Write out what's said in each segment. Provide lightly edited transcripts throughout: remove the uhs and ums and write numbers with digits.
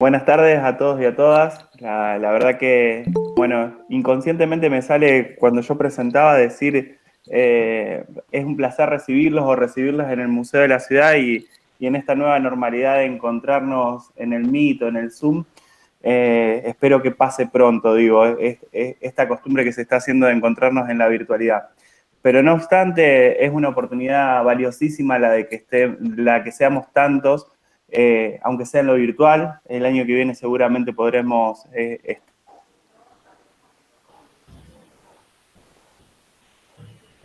Buenas tardes a todos y a todas. La verdad que, bueno, inconscientemente me sale cuando yo presentaba decir es un placer recibirlos o recibirlas en el Museo de la Ciudad y en esta nueva normalidad de encontrarnos en el Meet o en el Zoom. Espero que pase pronto, digo, esta costumbre que se está haciendo de encontrarnos en la virtualidad. Pero no obstante, es una oportunidad valiosísima la que seamos tantos, aunque sea en lo virtual. El año que viene seguramente podremos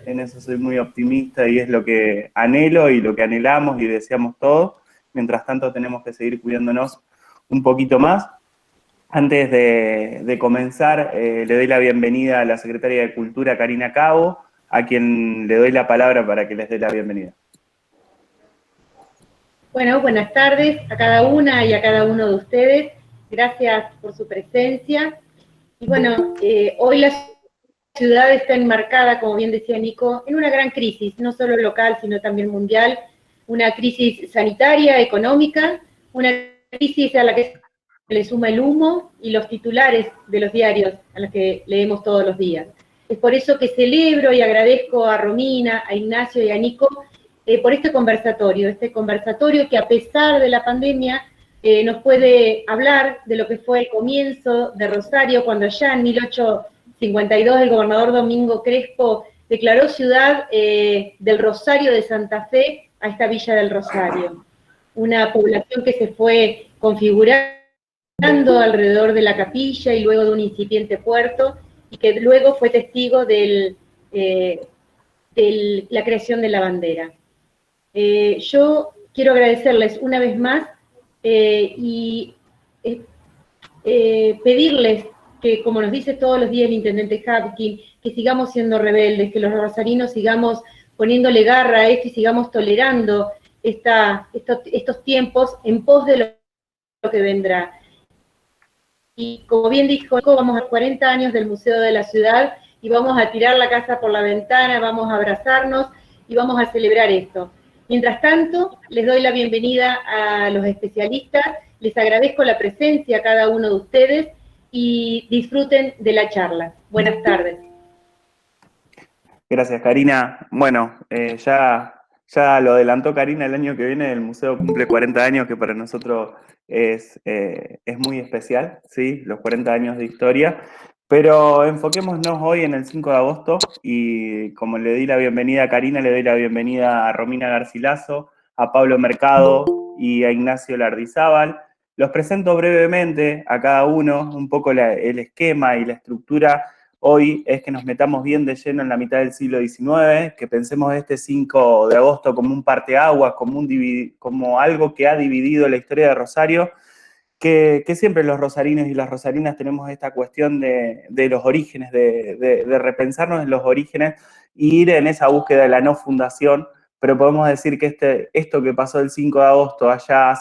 en eso soy muy optimista y es lo que anhelo y lo que anhelamos y deseamos todos. Mientras tanto tenemos que seguir cuidándonos un poquito más. Antes de comenzar, le doy la bienvenida a la secretaria de Cultura, Karina Cabo, a quien le doy la palabra para que les dé la bienvenida. Bueno, buenas tardes a cada una y a cada uno de ustedes. Gracias por su presencia. Y bueno, hoy la ciudad está enmarcada, como bien decía Nico, en una gran crisis, no solo local, sino también mundial. Una crisis sanitaria, económica, una crisis a la que se le suma el humo y los titulares de los diarios a los que leemos todos los días. Es por eso que celebro y agradezco a Romina, a Ignacio y a Nico por este conversatorio que a pesar de la pandemia nos puede hablar de lo que fue el comienzo de Rosario, cuando ya en 1852 el gobernador Domingo Crespo declaró ciudad del Rosario de Santa Fe a esta Villa del Rosario. Una población que se fue configurando alrededor de la capilla y luego de un incipiente puerto, y que luego fue testigo de la creación de la bandera. Yo quiero agradecerles una vez más y pedirles que, como nos dice todos los días el intendente Hapkin, que sigamos siendo rebeldes, que los rosarinos sigamos poniéndole garra a esto y sigamos tolerando estos tiempos en pos de lo que vendrá. Y como bien dijo, vamos a 40 años del Museo de la Ciudad y vamos a tirar la casa por la ventana, vamos a abrazarnos y vamos a celebrar esto. Mientras tanto, les doy la bienvenida a los especialistas, les agradezco la presencia a cada uno de ustedes y disfruten de la charla. Buenas tardes. Gracias, Karina. Bueno, ya lo adelantó Karina, el año que viene el museo cumple 40 años, que para nosotros es muy especial, ¿sí? Los 40 años de historia. Pero enfoquémonos hoy en el 5 de agosto y como le di la bienvenida a Karina, le doy la bienvenida a Romina Garcilaso, a Pablo Mercado y a Ignacio Lardizábal. Los presento brevemente a cada uno, un poco el esquema y la estructura. Hoy es que nos metamos bien de lleno en la mitad del siglo XIX, que pensemos este 5 de agosto como un parteaguas, como algo que ha dividido la historia de Rosario, que siempre los rosarinos y las rosarinas tenemos esta cuestión de los orígenes, de repensarnos en los orígenes e ir en esa búsqueda de la no fundación, pero podemos decir que esto que pasó el 5 de agosto allá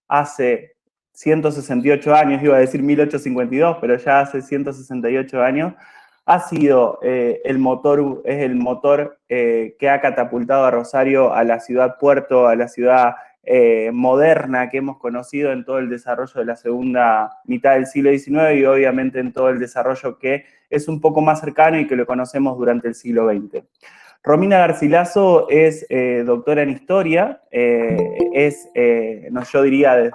hace 168 años, iba a decir 1852, pero ya hace 168 años, ha sido es el motor que ha catapultado a Rosario a la ciudad puerto, a la ciudad moderna que hemos conocido en todo el desarrollo de la segunda mitad del siglo XIX y obviamente en todo el desarrollo que es un poco más cercano y que lo conocemos durante el siglo XX. Romina Garcilaso es doctora en historia, yo diría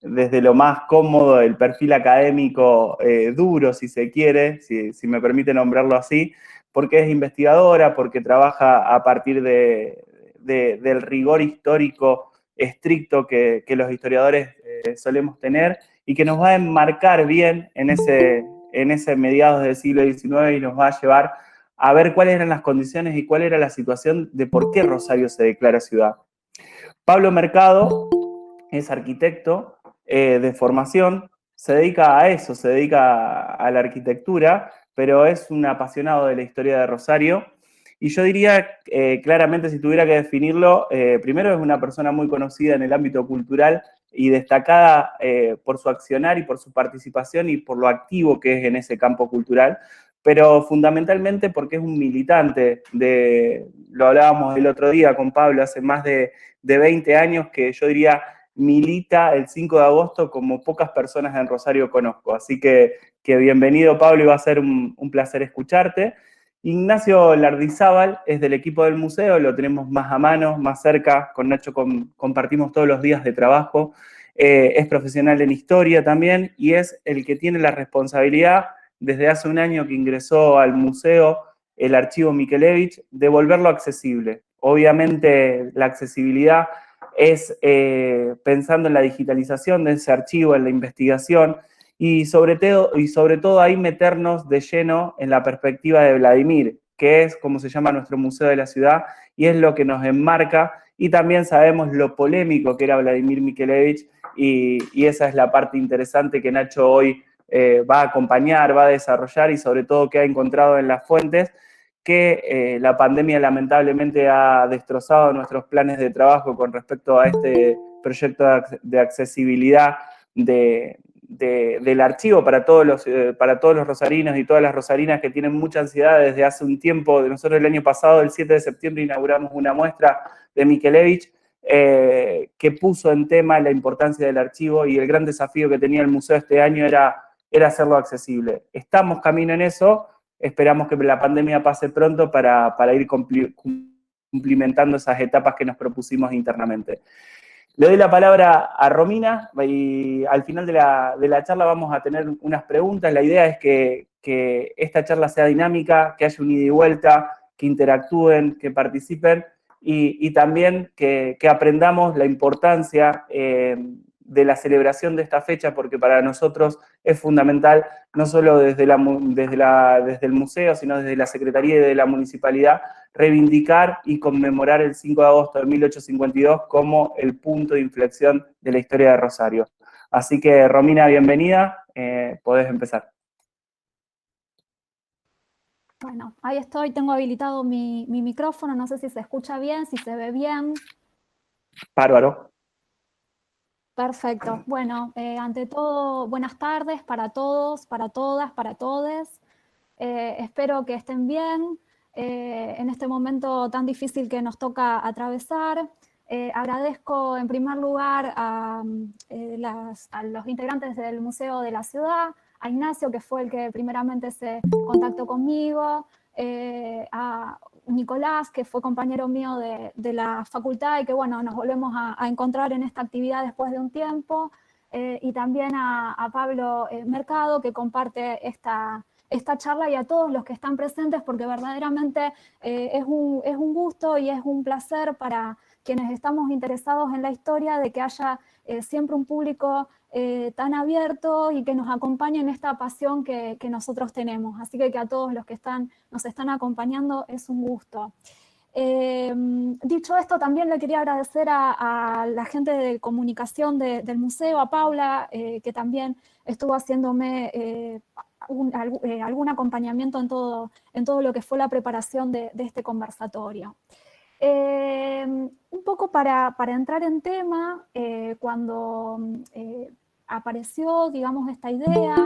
desde lo más cómodo, el perfil académico duro, si se quiere, si me permite nombrarlo así, porque es investigadora, porque trabaja a partir del rigor histórico estricto que los historiadores solemos tener y que nos va a enmarcar bien en ese mediados del siglo XIX y nos va a llevar a ver cuáles eran las condiciones y cuál era la situación de por qué Rosario se declara ciudad. Pablo Mercado es arquitecto de formación, se dedica a eso, se dedica a la arquitectura, pero es un apasionado de la historia de Rosario. Y yo diría, claramente, si tuviera que definirlo, primero es una persona muy conocida en el ámbito cultural y destacada por su accionar y por su participación y por lo activo que es en ese campo cultural, pero fundamentalmente porque es un militante lo hablábamos el otro día con Pablo, hace más de 20 años que yo diría milita el 5 de agosto como pocas personas en Rosario conozco. Así que bienvenido, Pablo, y va a ser un placer escucharte. Ignacio Lardizábal es del equipo del museo, lo tenemos más a mano, más cerca, con Nacho compartimos todos los días de trabajo, es profesional en historia también y es el que tiene la responsabilidad desde hace un año que ingresó al museo el archivo Mikelevich, de volverlo accesible. Obviamente la accesibilidad es pensando en la digitalización de ese archivo, en la investigación, y sobre todo ahí meternos de lleno en la perspectiva de Vladimir, que es como se llama nuestro museo de la ciudad, y es lo que nos enmarca, y también sabemos lo polémico que era Vladimir Mikelevich, y esa es la parte interesante que Nacho hoy va a acompañar, va a desarrollar, y sobre todo que ha encontrado en las fuentes, que la pandemia lamentablemente ha destrozado nuestros planes de trabajo con respecto a este proyecto de accesibilidad del archivo para todos los rosarinos y todas las rosarinas que tienen mucha ansiedad desde hace un tiempo. Nosotros el año pasado, el 7 de septiembre, inauguramos una muestra de Mikelevich que puso en tema la importancia del archivo, y el gran desafío que tenía el museo este año era hacerlo accesible. Estamos camino en eso. Esperamos que la pandemia pase pronto para ir cumplimentando esas etapas que nos propusimos internamente. Le doy la palabra a Romina y al final de la charla vamos a tener unas preguntas. La idea es que esta charla sea dinámica, que haya un ida y vuelta, que interactúen, que participen y también que aprendamos la importancia de la celebración de esta fecha, porque para nosotros es fundamental, no solo desde el museo, sino desde la Secretaría y de la Municipalidad, reivindicar y conmemorar el 5 de agosto de 1852 como el punto de inflexión de la historia de Rosario. Así que, Romina, bienvenida, podés empezar. Bueno, ahí estoy, tengo habilitado mi micrófono, no sé si se escucha bien, si se ve bien. Bárbaro. Perfecto. Bueno, ante todo, buenas tardes para todos, para todas, para todes. Espero que estén bien en este momento tan difícil que nos toca atravesar. Agradezco en primer lugar a los integrantes del Museo de la Ciudad, a Ignacio, que fue el que primeramente se contactó conmigo, a Nicolás, que fue compañero mío de la facultad y que, bueno, nos volvemos a encontrar en esta actividad después de un tiempo, y también a Pablo Mercado, que comparte esta charla, y a todos los que están presentes, porque verdaderamente es un gusto y es un placer para quienes estamos interesados en la historia de que haya siempre un público tan abierto y que nos acompañe en esta pasión que nosotros tenemos. Así que a todos los que nos están acompañando es un gusto. Dicho esto, también le quería agradecer a la gente de comunicación del museo, a Paula, que también estuvo haciéndome algún acompañamiento en todo lo que fue la preparación de este conversatorio. Un poco para entrar en tema, cuando apareció, digamos, esta idea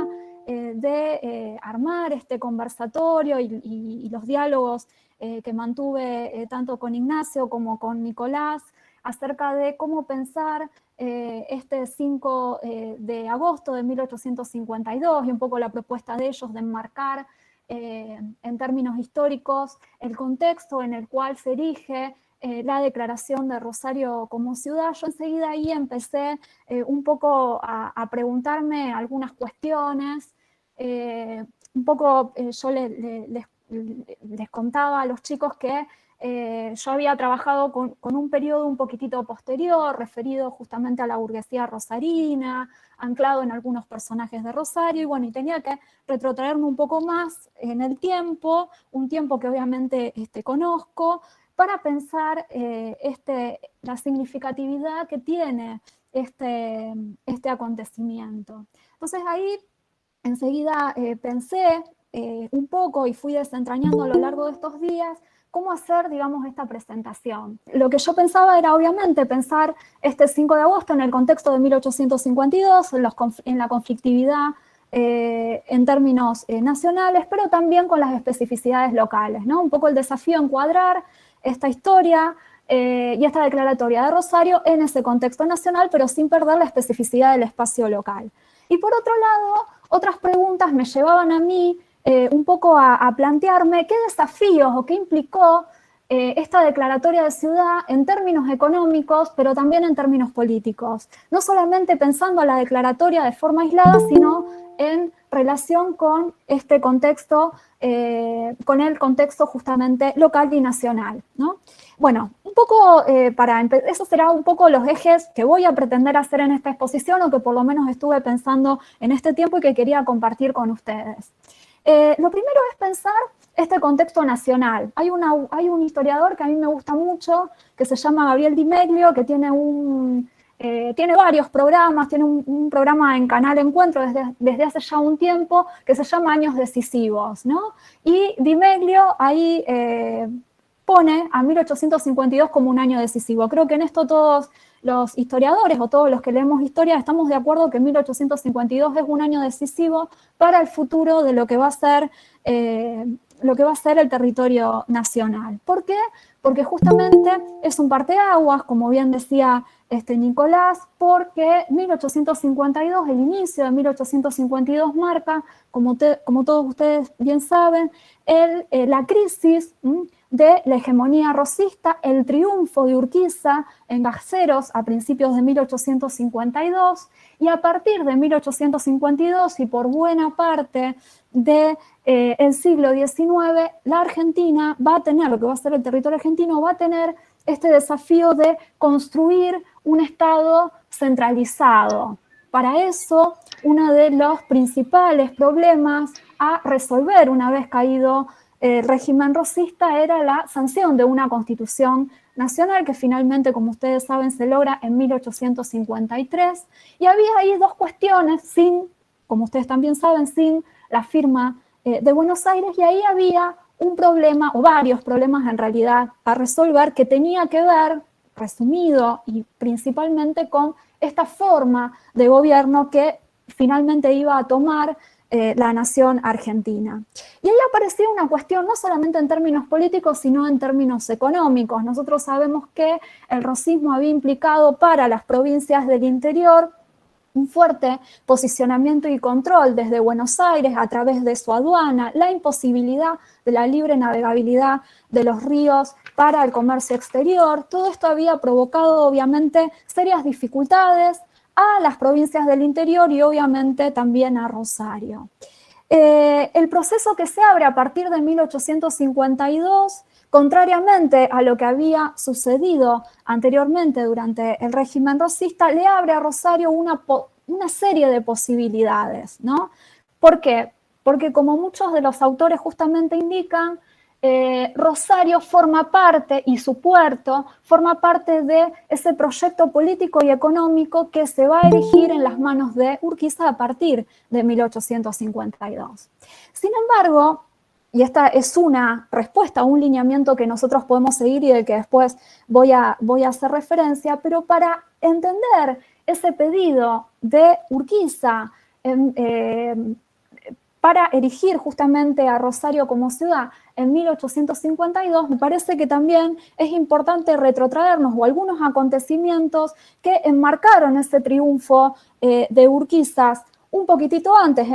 de armar este conversatorio y los diálogos que mantuve tanto con Ignacio como con Nicolás acerca de cómo pensar este 5 de agosto de 1852 y un poco la propuesta de ellos de enmarcar en términos históricos el contexto en el cual se erige la declaración de Rosario como ciudad. Yo enseguida ahí empecé un poco a preguntarme algunas cuestiones. Un poco yo les contaba a los chicos que yo había trabajado con un periodo un poquitito posterior, referido justamente a la burguesía rosarina, anclado en algunos personajes de Rosario, y bueno, y tenía que retrotraerme un poco más en el tiempo, un tiempo que obviamente conozco, para pensar la significatividad que tiene este acontecimiento. Entonces ahí enseguida pensé un poco y fui desentrañando a lo largo de estos días cómo hacer, digamos, esta presentación. Lo que yo pensaba era, obviamente, pensar este 5 de agosto en el contexto de 1852, en la conflictividad en términos nacionales, pero también con las especificidades locales, ¿no? Un poco el desafío encuadrar esta historia y esta declaratoria de Rosario en ese contexto nacional, pero sin perder la especificidad del espacio local. Y por otro lado, otras preguntas me llevaban a mí un poco a plantearme qué desafíos o qué implicó esta declaratoria de ciudad en términos económicos, pero también en términos políticos. No solamente pensando la declaratoria de forma aislada, sino en relación con este contexto, con el contexto justamente local y nacional, ¿no? Bueno, un poco esos serán un poco los ejes que voy a pretender hacer en esta exposición o que por lo menos estuve pensando en este tiempo y que quería compartir con ustedes. Lo primero es pensar este contexto nacional. Hay un historiador que a mí me gusta mucho, que se llama Gabriel Di Meglio, que tiene varios programas, tiene un programa en Canal Encuentro desde hace ya un tiempo, que se llama Años Decisivos, ¿no? Y Di Meglio ahí pone a 1852 como un año decisivo. Creo que en esto todos los historiadores o todos los que leemos historia estamos de acuerdo que 1852 es un año decisivo para el futuro de lo que va a ser el territorio nacional. ¿Por qué? Porque justamente es un parteaguas, como bien decía Nicolás, porque 1852, el inicio de 1852 marca, como todos ustedes bien saben, la crisis de la hegemonía rosista, el triunfo de Urquiza en Caseros a principios de 1852, y a partir de 1852 y por buena parte del siglo XIX, la Argentina va a tener, lo que va a ser el territorio argentino, va a tener este desafío de construir un Estado centralizado. Para eso, uno de los principales problemas a resolver una vez caído el régimen rosista era la sanción de una constitución nacional que finalmente, como ustedes saben, se logra en 1853. Y había ahí dos cuestiones, como ustedes también saben, sin la firma de Buenos Aires, y ahí había un problema, o varios problemas en realidad, a resolver que tenía que ver, resumido y principalmente, con esta forma de gobierno que finalmente iba a tomar la nación argentina. Y ahí aparecía una cuestión no solamente en términos políticos, sino en términos económicos. Nosotros sabemos que el rosismo había implicado para las provincias del interior un fuerte posicionamiento y control desde Buenos Aires a través de su aduana, la imposibilidad de la libre navegabilidad de los ríos para el comercio exterior. Todo esto había provocado obviamente serias dificultades a las provincias del interior y obviamente también a Rosario. El proceso que se abre a partir de 1852, contrariamente a lo que había sucedido anteriormente durante el régimen rosista, le abre a Rosario una serie de posibilidades, ¿no? ¿Por qué? Porque como muchos de los autores justamente indican, Rosario forma parte, y su puerto, forma parte de ese proyecto político y económico que se va a erigir en las manos de Urquiza a partir de 1852. Sin embargo, y esta es una respuesta, un lineamiento que nosotros podemos seguir y del que después voy a hacer referencia, pero para entender ese pedido de Urquiza para erigir justamente a Rosario como ciudad en 1852, me parece que también es importante retrotraernos o algunos acontecimientos que enmarcaron ese triunfo de Urquiza un poquitito antes,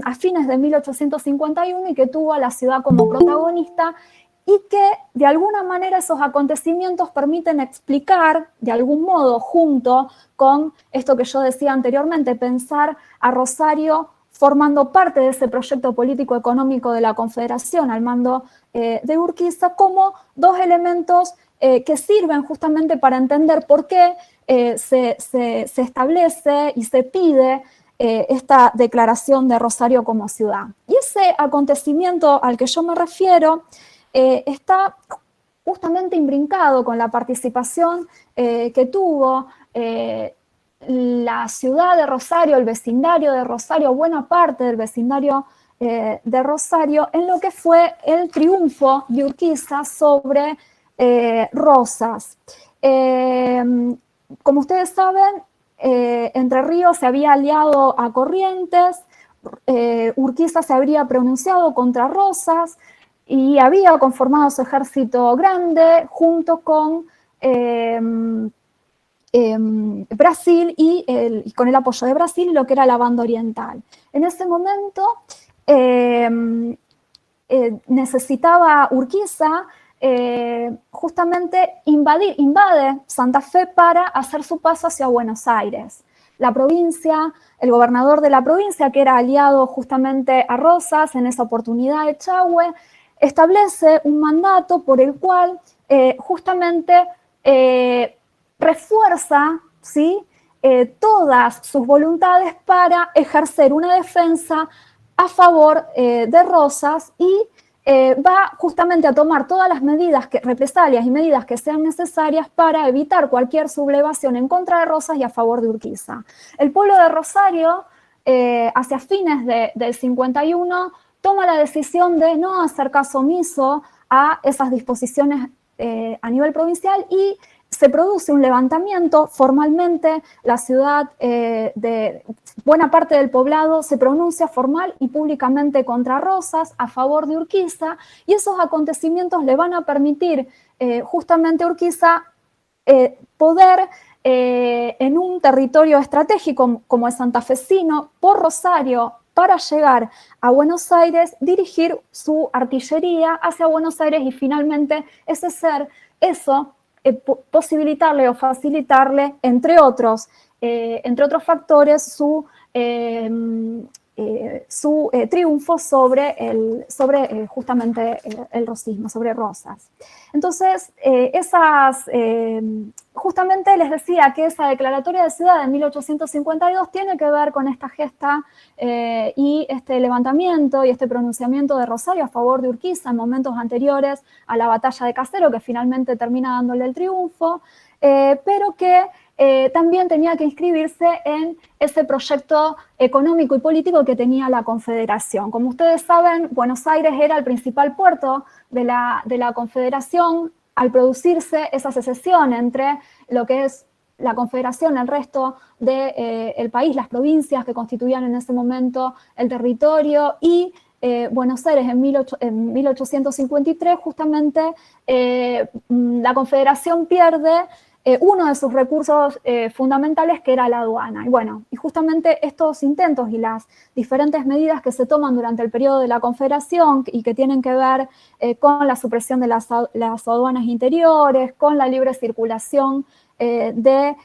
a fines de 1851, y que tuvo a la ciudad como protagonista, y que de alguna manera esos acontecimientos permiten explicar, de algún modo, junto con esto que yo decía anteriormente, pensar a Rosario formando parte de ese proyecto político-económico de la Confederación al mando de Urquiza, como dos elementos que sirven justamente para entender por qué se establece y se pide esta declaración de Rosario como ciudad. Y ese acontecimiento al que yo me refiero está justamente imbrincado con la participación que tuvo la ciudad de Rosario, el vecindario de Rosario, buena parte del vecindario de Rosario, en lo que fue el triunfo de Urquiza sobre Rosas. Como ustedes saben, Entre Ríos se había aliado a Corrientes, Urquiza se habría pronunciado contra Rosas y había conformado su ejército grande junto con Brasil y con el apoyo de Brasil, lo que era la banda oriental. En ese momento necesitaba Urquiza justamente invade Santa Fe para hacer su paso hacia Buenos Aires. La provincia, el gobernador de la provincia, que era aliado justamente a Rosas, en esa oportunidad Echagüe, establece un mandato por el cual justamente refuerza, ¿sí?, todas sus voluntades para ejercer una defensa a favor de Rosas y va justamente a tomar todas las medidas, represalias y medidas que sean necesarias para evitar cualquier sublevación en contra de Rosas y a favor de Urquiza. El pueblo de Rosario, hacia fines del 51, toma la decisión de no hacer caso omiso a esas disposiciones a nivel provincial y se produce un levantamiento. Formalmente la ciudad, de buena parte del poblado, se pronuncia formal y públicamente contra Rosas, a favor de Urquiza, y esos acontecimientos le van a permitir justamente a Urquiza poder en un territorio estratégico como el santafesino, por Rosario, para llegar a Buenos Aires, dirigir su artillería hacia Buenos Aires y finalmente posibilitarle o facilitarle, entre otros factores, su triunfo sobre justamente el rosismo, sobre Rosas. Entonces, justamente les decía que esa declaratoria de ciudad de 1852 tiene que ver con esta gesta y este levantamiento y este pronunciamiento de Rosario a favor de Urquiza en momentos anteriores a la batalla de Caseros, que finalmente termina dándole el triunfo, pero que también tenía que inscribirse en ese proyecto económico y político que tenía la Confederación. Como ustedes saben, Buenos Aires era el principal puerto de la Confederación al producirse esa secesión entre lo que es la Confederación, el resto del país, las provincias que constituían en ese momento el territorio, y Buenos Aires en 1853, justamente la Confederación pierde uno de sus recursos fundamentales, que era la aduana. Y bueno, y justamente estos intentos y las diferentes medidas que se toman durante el periodo de la Confederación y que tienen que ver con la supresión de las aduanas interiores, con la libre circulación de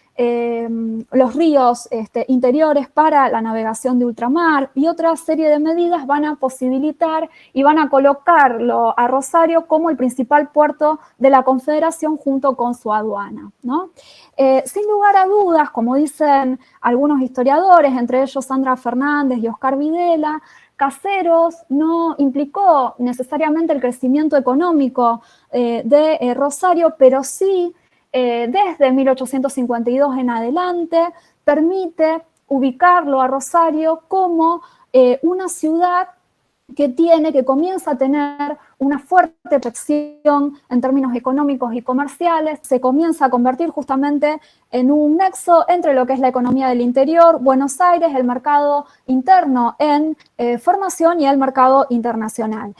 los ríos interiores para la navegación de ultramar y otra serie de medidas, van a posibilitar y van a colocarlo a Rosario como el principal puerto de la Confederación junto con su aduana, ¿no? Sin lugar a dudas, como dicen algunos historiadores, entre ellos Sandra Fernández y Oscar Videla, Caseros no implicó necesariamente el crecimiento económico de Rosario, pero sí desde 1852 en adelante permite ubicarlo a Rosario como una ciudad que comienza a tener una fuerte proyección en términos económicos y comerciales, se comienza a convertir justamente en un nexo entre lo que es la economía del interior, Buenos Aires, el mercado interno en formación y el mercado internacional.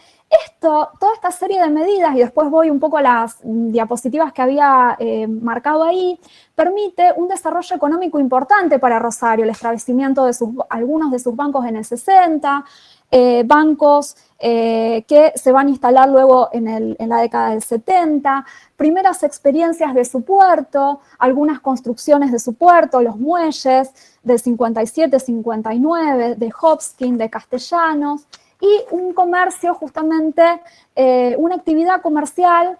Toda esta serie de medidas, y después voy un poco a las diapositivas que había marcado ahí, permite un desarrollo económico importante para Rosario, el establecimiento de algunos de sus bancos en el 60, bancos que se van a instalar luego en la década del 70, primeras experiencias de su puerto, algunas construcciones de su puerto, los muelles del 57, 59, de Hopkins, de Castellanos, y un comercio justamente, una actividad comercial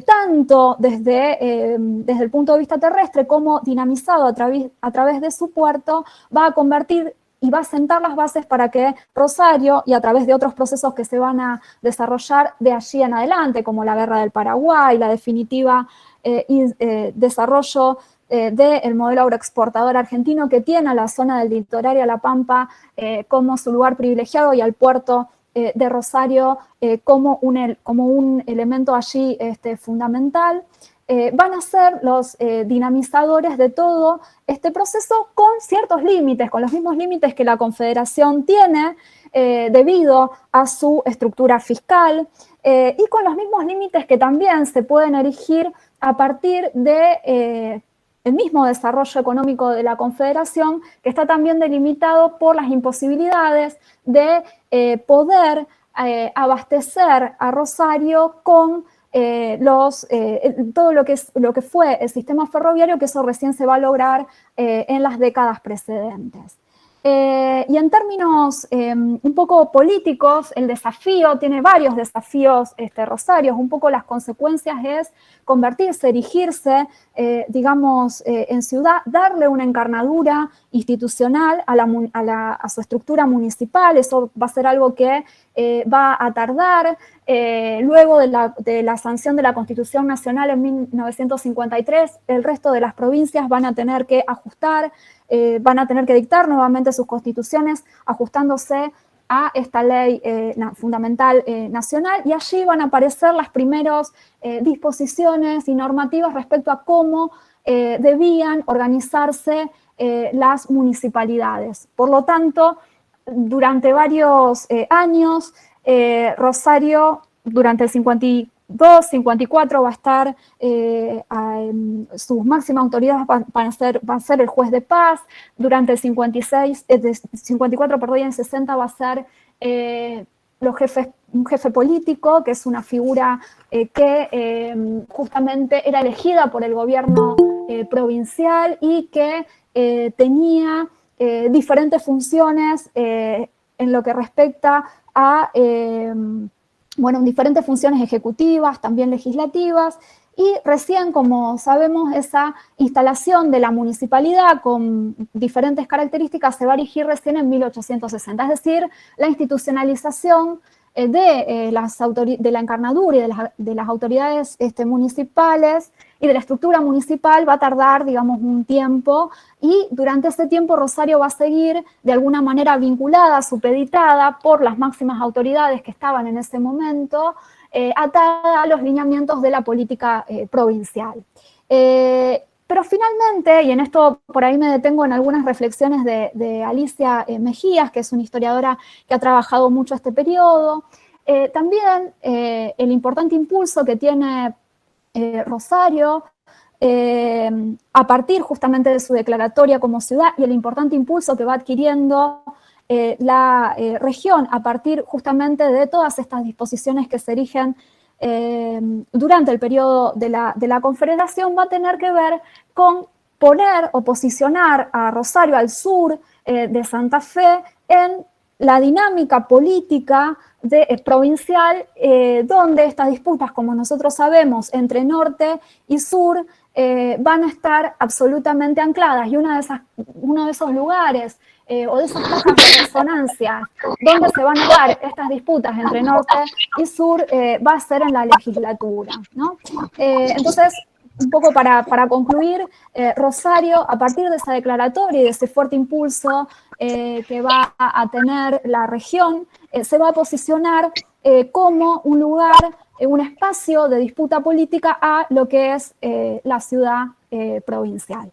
tanto desde el punto de vista terrestre como dinamizado a través de su puerto, va a convertir y va a sentar las bases para que Rosario, y a través de otros procesos que se van a desarrollar de allí en adelante, como la Guerra del Paraguay, la definitiva desarrollo del modelo agroexportador argentino, que tiene a la zona del litoral y a La Pampa como su lugar privilegiado y al puerto de Rosario como un elemento allí fundamental, van a ser los dinamizadores de todo este proceso, con ciertos límites, con los mismos límites que la Confederación tiene debido a su estructura fiscal, y con los mismos límites que también se pueden erigir a partir de el mismo desarrollo económico de la Confederación, que está también delimitado por las imposibilidades de poder abastecer a Rosario con todo lo que fue el sistema ferroviario, que eso recién se va a lograr en las décadas precedentes. Y en términos un poco políticos, el desafío, tiene varios desafíos Rosario, un poco las consecuencias es convertirse, erigirse, digamos, en ciudad, darle una encarnadura institucional a su estructura municipal. Eso va a ser algo que va a tardar. Luego de la sanción de la Constitución Nacional en 1953, el resto de las provincias van a tener que ajustar, van a tener que dictar nuevamente sus constituciones, ajustándose a esta ley fundamental nacional, y allí van a aparecer las primeras disposiciones y normativas respecto a cómo debían organizarse las municipalidades. Por lo tanto, durante varios años, Rosario, durante el 52, 54, va a estar, sus máximas autoridades van a ser el juez de paz. Durante el 54, perdón, y en 60 va a ser un jefe político, que es una figura que justamente era elegida por el gobierno provincial y que tenía diferentes funciones en lo que respecta a diferentes funciones ejecutivas, también legislativas, y recién, como sabemos, esa instalación de la municipalidad con diferentes características se va a erigir recién en 1860, es decir, la institucionalización de la encarnadura y de las autoridades municipales y de la estructura municipal va a tardar, digamos, un tiempo, y durante ese tiempo Rosario va a seguir de alguna manera vinculada, supeditada por las máximas autoridades que estaban en ese momento, atada a los lineamientos de la política provincial. Pero finalmente, y en esto por ahí me detengo en algunas reflexiones de Alicia Mejías, que es una historiadora que ha trabajado mucho este periodo, también el importante impulso que tiene Rosario a partir justamente de su declaratoria como ciudad, y el importante impulso que va adquiriendo la región a partir justamente de todas estas disposiciones que se erigen durante el periodo de la Confederación, va a tener que ver con poner o posicionar a Rosario al sur de Santa Fe en la dinámica política provincial, donde estas disputas, como nosotros sabemos, entre norte y sur, van a estar absolutamente ancladas, y uno de esos lugares o de esas cajas de resonancia donde se van a dar estas disputas entre norte y sur va a ser en la legislatura, ¿no? Entonces, un poco para concluir, Rosario, a partir de esa declaratoria y de ese fuerte impulso que va a tener la región, se va a posicionar como un lugar, un espacio de disputa política a lo que es la ciudad provincial.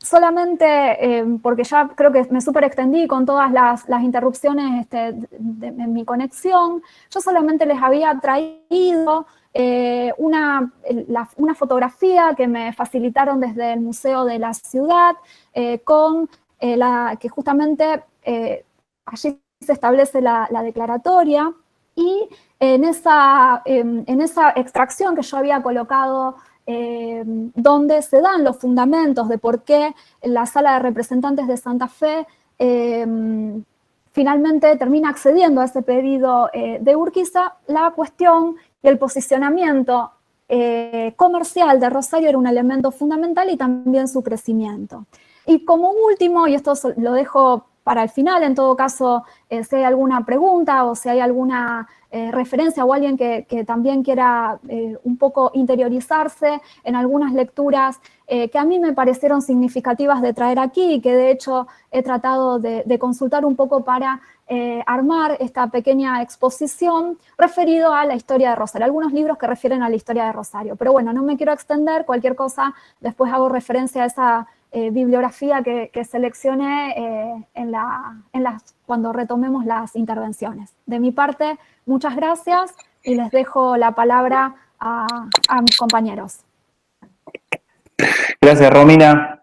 Solamente, porque ya creo que me súper extendí con todas las interrupciones en mi conexión, yo solamente les había traído una fotografía que me facilitaron desde el Museo de la Ciudad, que justamente allí se establece la declaratoria, y en esa extracción que yo había colocado donde se dan los fundamentos de por qué la Sala de Representantes de Santa Fe finalmente termina accediendo a ese pedido de Urquiza, la cuestión y el posicionamiento comercial de Rosario era un elemento fundamental, y también su crecimiento. Y como último, y esto lo dejo para el final, en todo caso, si hay alguna pregunta o si hay alguna referencia o alguien que también quiera un poco interiorizarse en algunas lecturas que a mí me parecieron significativas de traer aquí, y que de hecho he tratado de consultar un poco para armar esta pequeña exposición referido a la historia de Rosario, algunos libros que refieren a la historia de Rosario. Pero bueno, no me quiero extender, cualquier cosa después hago referencia a esa bibliografía que seleccioné cuando retomemos las intervenciones. De mi parte, muchas gracias, y les dejo la palabra a mis compañeros. Gracias, Romina.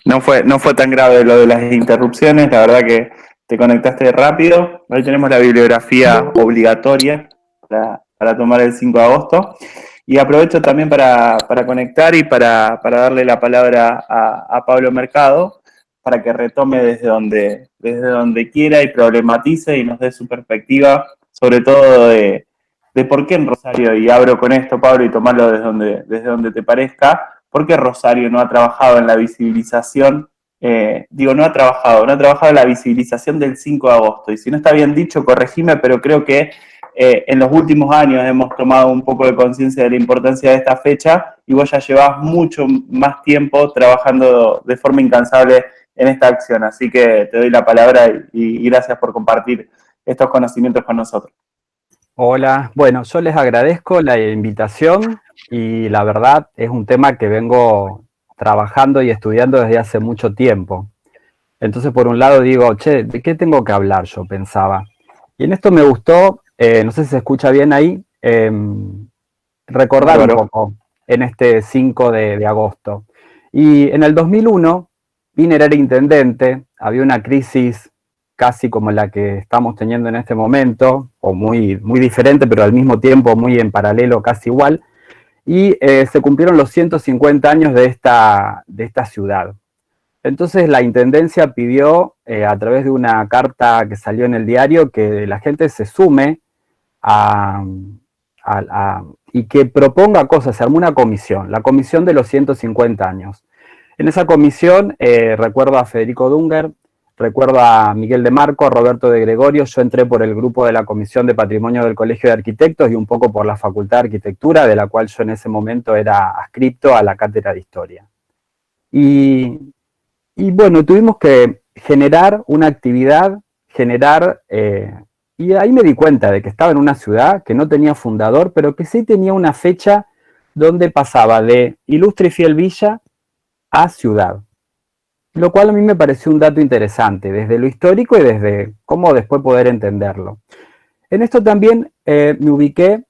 No fue tan grave lo de las interrupciones, la verdad que te conectaste rápido. Hoy tenemos la bibliografía obligatoria para tomar el 5 de agosto. Y aprovecho también para conectar y para darle la palabra a Pablo Mercado para que retome desde donde quiera y problematice y nos dé su perspectiva, sobre todo de por qué en Rosario, y abro con esto, Pablo, y tomarlo desde donde te parezca, por qué Rosario no ha trabajado en la visibilización, no ha trabajado en la visibilización del 5 de agosto. Y si no está bien dicho, corregime, pero creo que en los últimos años hemos tomado un poco de conciencia de la importancia de esta fecha y vos ya llevás mucho más tiempo trabajando de forma incansable en esta acción. Así que te doy la palabra y gracias por compartir estos conocimientos con nosotros. Hola, bueno, yo les agradezco la invitación y la verdad es un tema que vengo trabajando y estudiando desde hace mucho tiempo. Entonces, por un lado digo, che, ¿de qué tengo que hablar? Yo pensaba. Y en esto me gustó, no sé si se escucha bien ahí, recordar un poco en este 5 de agosto. Y en el 2001, Wiener era intendente, había una crisis casi como la que estamos teniendo en este momento, o muy, muy diferente, pero al mismo tiempo muy en paralelo, casi igual, y se cumplieron los 150 años de esta ciudad. Entonces la Intendencia pidió, a través de una carta que salió en el diario, que la gente se sume y que proponga cosas. Se armó una comisión, la comisión de los 150 años. En esa comisión recuerdo a Federico Dunger, recuerdo a Miguel de Marco, a Roberto de Gregorio. Yo entré por el grupo de la Comisión de Patrimonio del Colegio de Arquitectos y un poco por la Facultad de Arquitectura, de la cual yo en ese momento era adscripto a la Cátedra de Historia. Y bueno, tuvimos que generar una actividad, y ahí me di cuenta de que estaba en una ciudad que no tenía fundador, pero que sí tenía una fecha donde pasaba de ilustre y fiel villa a ciudad. Lo cual a mí me pareció un dato interesante, desde lo histórico y desde cómo después poder entenderlo. En esto también me ubiqué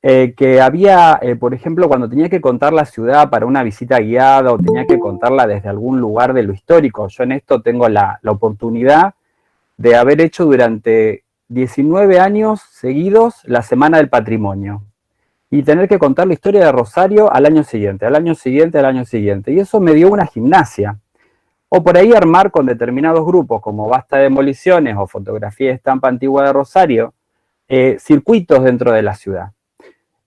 que había, por ejemplo, cuando tenía que contar la ciudad para una visita guiada o tenía que contarla desde algún lugar de lo histórico. Yo en esto tengo la oportunidad de haber hecho durante 19 años seguidos la Semana del Patrimonio y tener que contar la historia de Rosario al año siguiente, al año siguiente, al año siguiente. Y eso me dio una gimnasia. O por ahí armar con determinados grupos, como Basta de Demoliciones o Fotografía de Estampa Antigua de Rosario, circuitos dentro de la ciudad.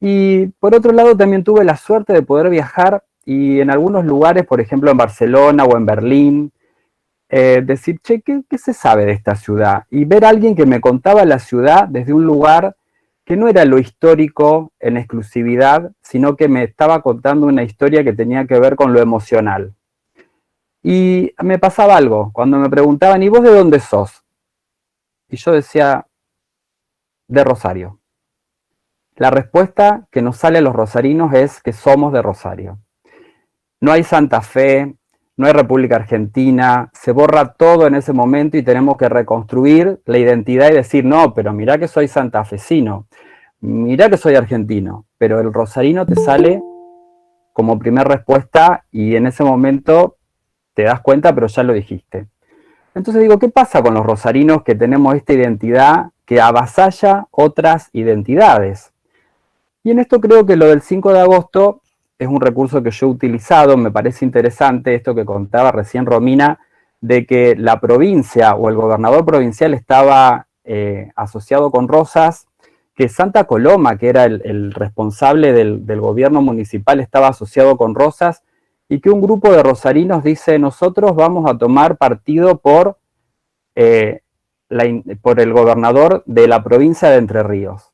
Y por otro lado también tuve la suerte de poder viajar y en algunos lugares, por ejemplo en Barcelona o en Berlín, decir, che, ¿qué se sabe de esta ciudad? Y ver a alguien que me contaba la ciudad desde un lugar que no era lo histórico en exclusividad, sino que me estaba contando una historia que tenía que ver con lo emocional. Y me pasaba algo, cuando me preguntaban, ¿y vos de dónde sos? Y yo decía, de Rosario. La respuesta que nos sale a los rosarinos es que somos de Rosario. No hay Santa Fe, no hay República Argentina, se borra todo en ese momento y tenemos que reconstruir la identidad y decir, no, pero mirá que soy santafesino, mirá que soy argentino, pero el rosarino te sale como primera respuesta y en ese momento te das cuenta, pero ya lo dijiste. Entonces digo, ¿qué pasa con los rosarinos que tenemos esta identidad que avasalla otras identidades? Y en esto creo que lo del 5 de agosto es un recurso que yo he utilizado, me parece interesante esto que contaba recién Romina, de que la provincia o el gobernador provincial estaba asociado con Rosas, que Santa Coloma, que era el responsable del gobierno municipal, estaba asociado con Rosas, y que un grupo de rosarinos dice, nosotros vamos a tomar partido por el gobernador de la provincia de Entre Ríos.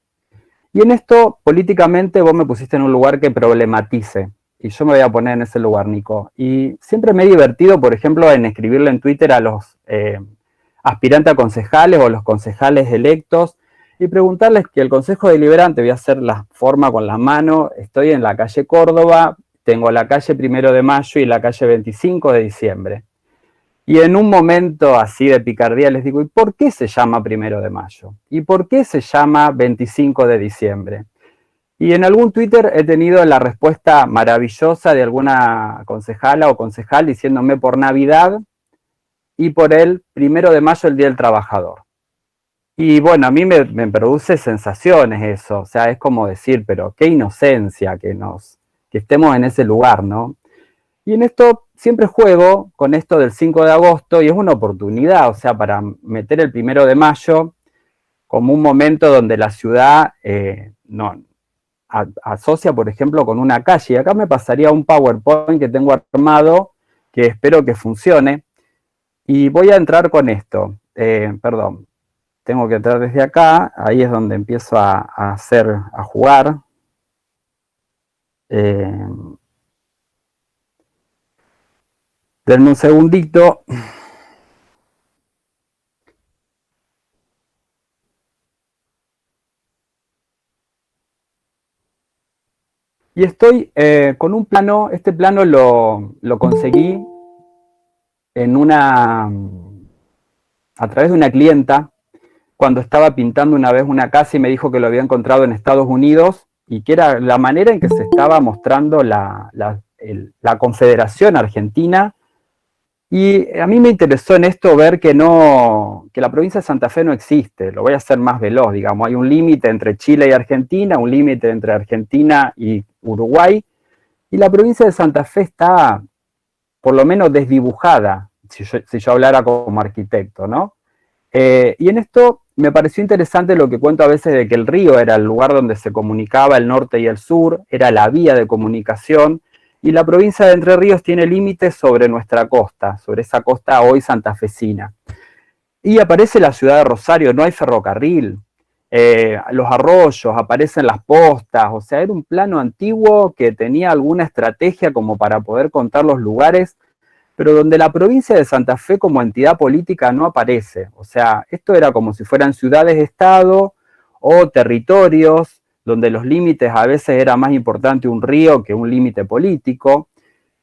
Y en esto, políticamente, vos me pusiste en un lugar que problematice, y yo me voy a poner en ese lugar, Nico. Y siempre me he divertido, por ejemplo, en escribirle en Twitter a los aspirantes a concejales o los concejales electos, y preguntarles que el Consejo Deliberante, voy a hacer la forma con la mano, estoy en la calle Córdoba, tengo la calle 1 de Mayo y la calle 25 de Diciembre. Y en un momento así de picardía les digo, ¿y por qué se llama 1 de Mayo? ¿Y por qué se llama 25 de Diciembre? Y en algún Twitter he tenido la respuesta maravillosa de alguna concejala o concejal diciéndome por Navidad y por el 1 de mayo, el Día del Trabajador. Y bueno, a mí me produce sensaciones eso, o sea, es como decir, pero qué inocencia que estemos en ese lugar, ¿no? Y en esto siempre juego con esto del 5 de agosto y es una oportunidad, o sea, para meter el 1 de mayo como un momento donde la ciudad no asocia, por ejemplo, con una calle. Y acá me pasaría un PowerPoint que tengo armado, que espero que funcione. Y voy a entrar con esto. Perdón, tengo que entrar desde acá. Ahí es donde empiezo a jugar. Denme un segundito. Y estoy con un plano. Este plano lo conseguí a través de una clienta cuando estaba pintando una vez una casa y me dijo que lo había encontrado en Estados Unidos y que era la manera en que se estaba mostrando la Confederación Argentina. Y a mí me interesó en esto ver que la provincia de Santa Fe no existe. Lo voy a hacer más veloz, digamos. Hay un límite entre Chile y Argentina, un límite entre Argentina y Uruguay, y la provincia de Santa Fe está por lo menos desdibujada, si yo hablara como arquitecto, ¿no? Y en esto me pareció interesante lo que cuento a veces de que el río era el lugar donde se comunicaba el norte y el sur, era la vía de comunicación, y la provincia de Entre Ríos tiene límites sobre nuestra costa, sobre esa costa hoy santafesina. Y aparece la ciudad de Rosario, no hay ferrocarril, los arroyos, aparecen las postas, o sea, era un plano antiguo que tenía alguna estrategia como para poder contar los lugares, pero donde la provincia de Santa Fe como entidad política no aparece. O sea, esto era como si fueran ciudades-estado o territorios donde los límites a veces era más importante un río que un límite político.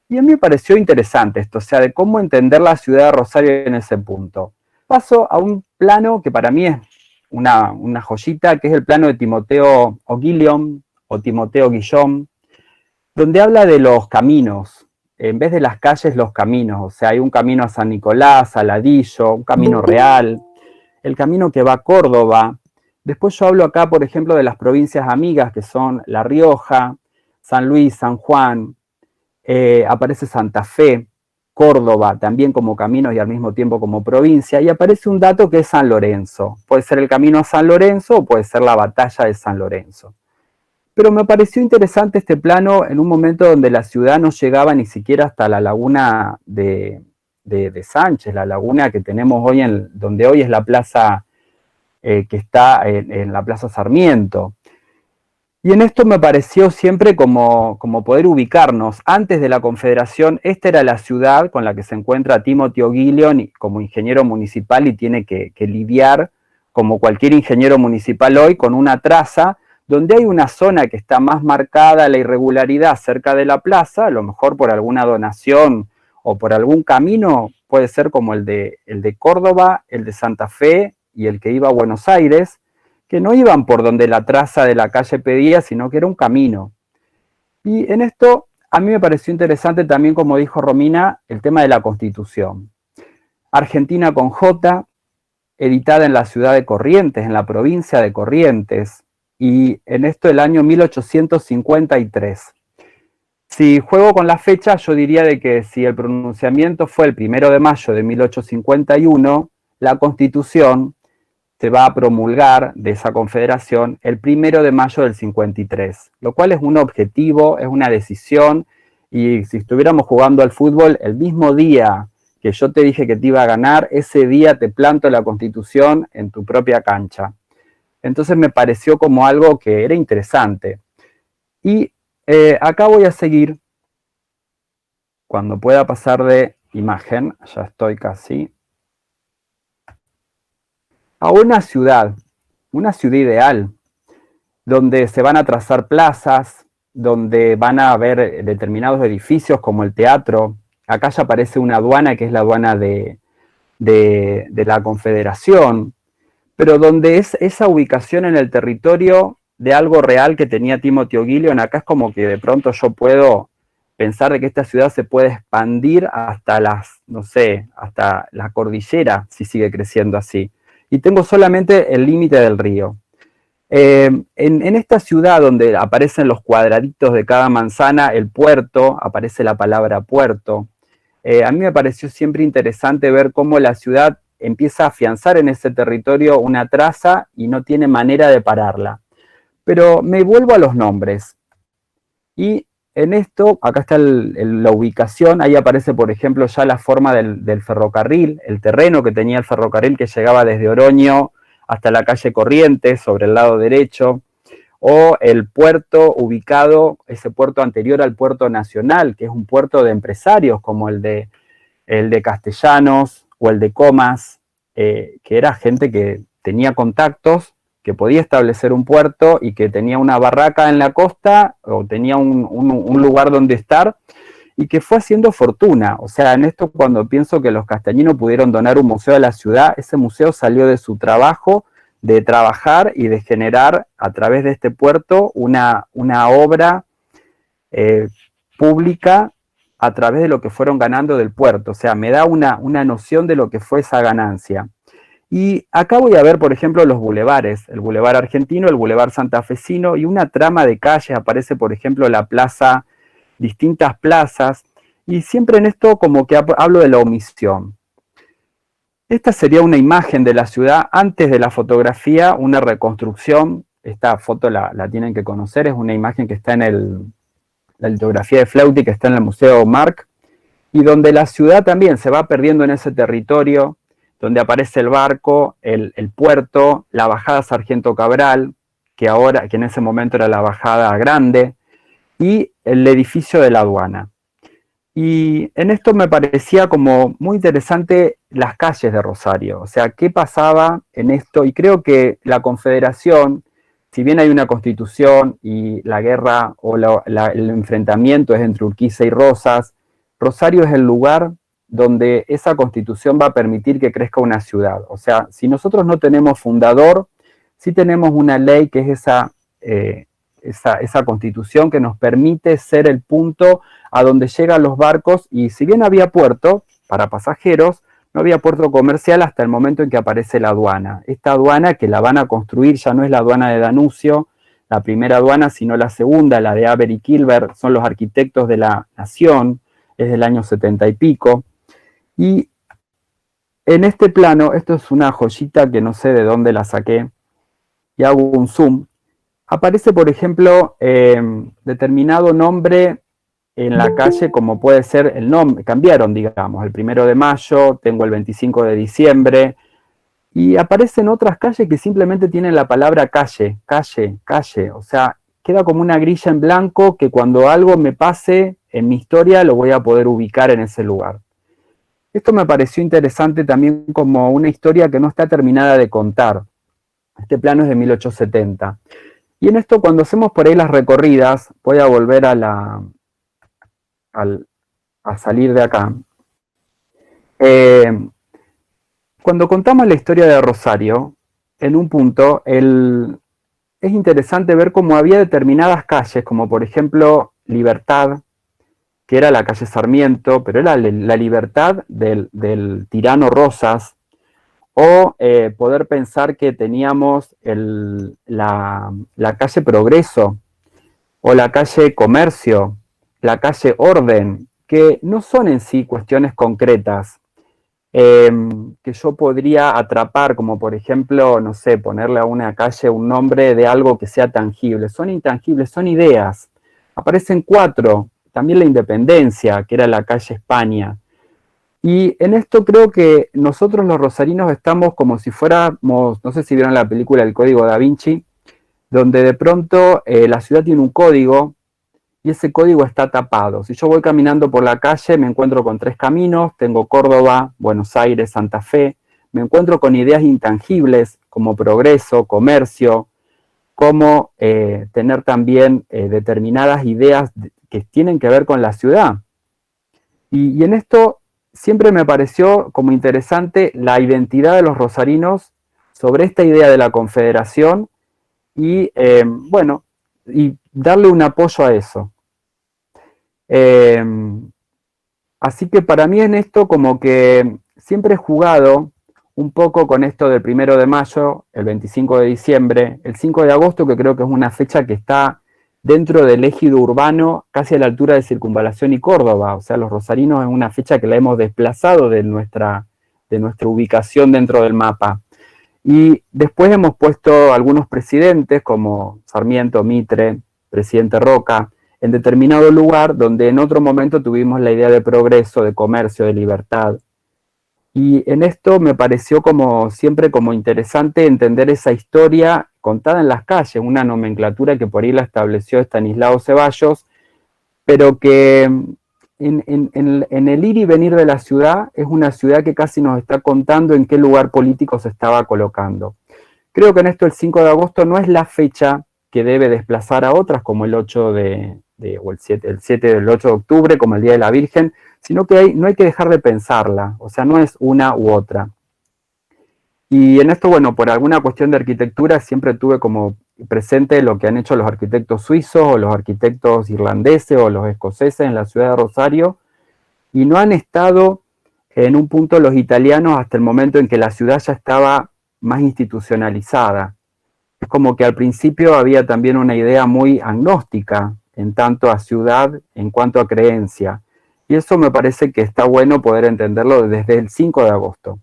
Y a mí me pareció interesante esto, o sea, de cómo entender la ciudad de Rosario en ese punto. Paso a un plano que para mí es una joyita, que es el plano de Timoteo O'Guillon, o Timoteo Guillón, donde habla de los caminos, en vez de las calles, los caminos. O sea, hay un camino a San Nicolás, a Ladillo, un camino real, el camino que va a Córdoba. Después yo hablo acá, por ejemplo, de las provincias amigas, que son La Rioja, San Luis, San Juan, aparece Santa Fe, Córdoba, también como caminos y al mismo tiempo como provincia, y aparece un dato que es San Lorenzo. Puede ser el camino a San Lorenzo o puede ser la batalla de San Lorenzo. Pero me pareció interesante este plano en un momento donde la ciudad no llegaba ni siquiera hasta la laguna de Sánchez, la laguna que tenemos hoy, donde hoy es la plaza que está en la Plaza Sarmiento. Y en esto me pareció siempre como poder ubicarnos. Antes de la Confederación, esta era la ciudad con la que se encuentra Timothy O'Guillon como ingeniero municipal y tiene que lidiar, como cualquier ingeniero municipal hoy, con una traza donde hay una zona que está más marcada la irregularidad cerca de la plaza, a lo mejor por alguna donación o por algún camino, puede ser como el de Córdoba, el de Santa Fe y el que iba a Buenos Aires, que no iban por donde la traza de la calle pedía, sino que era un camino. Y en esto a mí me pareció interesante también, como dijo Romina, el tema de la Constitución. Argentina con J, editada en la ciudad de Corrientes, en la provincia de Corrientes, y en esto el año 1853. Si juego con la fecha, yo diría de que si el pronunciamiento fue el 1 de mayo de 1851, la Constitución se va a promulgar de esa confederación el 1 de mayo del 53, lo cual es un objetivo, es una decisión, y si estuviéramos jugando al fútbol, el mismo día que yo te dije que te iba a ganar, ese día te planto la Constitución en tu propia cancha. Entonces me pareció como algo que era interesante. Y acá voy a seguir, cuando pueda pasar de imagen, ya estoy casi, a una ciudad ideal, donde se van a trazar plazas, donde van a haber determinados edificios como el teatro. Acá ya aparece una aduana que es la aduana de la Confederación, pero donde esa ubicación en el territorio de algo real que tenía Timothy O'Gillion. Acá es como que de pronto yo puedo pensar de que esta ciudad se puede expandir hasta no sé, hasta la cordillera, si sigue creciendo así. Y tengo solamente el límite del río. En esta ciudad donde aparecen los cuadraditos de cada manzana, el puerto, aparece la palabra puerto. A mí me pareció siempre interesante ver cómo la ciudad empieza a afianzar en ese territorio una traza y no tiene manera de pararla. Pero me vuelvo a los nombres. Y en esto, acá está la ubicación, ahí aparece, por ejemplo, ya la forma del ferrocarril, el terreno que tenía el ferrocarril que llegaba desde Oroño hasta la calle Corrientes, sobre el lado derecho, o el puerto ubicado, ese puerto anterior al puerto nacional, que es un puerto de empresarios como el de Castellanos o el de Comas, que era gente que tenía contactos, que podía establecer un puerto y que tenía una barraca en la costa o tenía un lugar donde estar y que fue haciendo fortuna. O sea, en esto cuando pienso que los castellanos pudieron donar un museo a la ciudad, ese museo salió de su trabajo, de trabajar y de generar a través de este puerto una obra pública a través de lo que fueron ganando del puerto. O sea, me da una noción de lo que fue esa ganancia. Y acá voy a ver, por ejemplo, los bulevares, el bulevar argentino, el bulevar santafesino, y una trama de calles, aparece, por ejemplo, la plaza, distintas plazas, y siempre en esto como que hablo de la omisión. Esta sería una imagen de la ciudad antes de la fotografía, una reconstrucción. Esta foto la tienen que conocer, es una imagen que está en la litografía de Fleuty, que está en el Museo Marc, y donde la ciudad también se va perdiendo en ese territorio, donde aparece el barco, el puerto, la bajada Sargento Cabral, que en ese momento era la bajada grande, y el edificio de la aduana. Y en esto me parecía como muy interesante las calles de Rosario, o sea, qué pasaba en esto, y creo que la Confederación, si bien hay una constitución y la guerra o el enfrentamiento es entre Urquiza y Rosas, Rosario es el lugar donde esa constitución va a permitir que crezca una ciudad. O sea, si nosotros no tenemos fundador, sí tenemos una ley que es esa constitución que nos permite ser el punto a donde llegan los barcos, y si bien había puerto para pasajeros, no había puerto comercial hasta el momento en que aparece la aduana. Esta aduana que la van a construir ya no es la aduana de Danuncio, la primera aduana, sino la segunda, la de Aber y Kilber, son los arquitectos de la nación, es del año 70 y pico. Y en este plano, esto es una joyita que no sé de dónde la saqué, y hago un zoom, aparece, por ejemplo, determinado nombre en la calle, como puede ser el nombre, cambiaron, digamos, el 1 de mayo, tengo el 25 de diciembre, y aparecen otras calles que simplemente tienen la palabra calle, calle, calle, o sea, queda como una grilla en blanco que cuando algo me pase en mi historia lo voy a poder ubicar en ese lugar. Esto me pareció interesante también como una historia que no está terminada de contar. Este plano es de 1870. Y en esto, cuando hacemos por ahí las recorridas, voy a volver a salir de acá. Cuando contamos la historia de Rosario, en un punto, es interesante ver cómo había determinadas calles, como por ejemplo Libertad, que era la calle Sarmiento, pero era la libertad del tirano Rosas, o poder pensar que teníamos la calle Progreso, o la calle Comercio, la calle Orden, que no son en sí cuestiones concretas, que yo podría atrapar, como por ejemplo, no sé, ponerle a una calle un nombre de algo que sea tangible. Son intangibles, son ideas. Aparecen 4, también la Independencia, que era la calle España. Y en esto creo que nosotros los rosarinos estamos como si fuéramos, no sé si vieron la película El Código Da Vinci, donde de pronto la ciudad tiene un código y ese código está tapado. Si yo voy caminando por la calle, me encuentro con 3 caminos, tengo Córdoba, Buenos Aires, Santa Fe, me encuentro con ideas intangibles como progreso, comercio, como tener también determinadas ideas que tienen que ver con la ciudad. Y en esto siempre me pareció como interesante la identidad de los rosarinos sobre esta idea de la Confederación y, bueno, y darle un apoyo a eso. Así que para mí en esto como que siempre he jugado un poco con esto del 1 de mayo, el 25 de diciembre, el 5 de agosto, que creo que es una fecha que está dentro del ejido urbano, casi a la altura de Circunvalación y Córdoba. O sea, los rosarinos es una fecha que la hemos desplazado de nuestra ubicación dentro del mapa. Y después hemos puesto algunos presidentes, como Sarmiento, Mitre, presidente Roca, en determinado lugar donde en otro momento tuvimos la idea de progreso, de comercio, de libertad. Y en esto me pareció como siempre como interesante entender esa historia contada en las calles, una nomenclatura que por ahí la estableció Estanislao Ceballos, pero que en el ir y venir de la ciudad es una ciudad que casi nos está contando en qué lugar político se estaba colocando. Creo que en esto el 5 de agosto no es la fecha que debe desplazar a otras, como el 8 o el 7 del 8 de octubre, como el Día de la Virgen, sino que no hay que dejar de pensarla, o sea, no es una u otra. Y en esto, bueno, por alguna cuestión de arquitectura siempre tuve como presente lo que han hecho los arquitectos suizos o los arquitectos irlandeses o los escoceses en la ciudad de Rosario, y no han estado en un punto los italianos hasta el momento en que la ciudad ya estaba más institucionalizada. Es como que al principio había también una idea muy agnóstica en tanto a ciudad en cuanto a creencia. Y eso me parece que está bueno poder entenderlo desde el 5 de agosto.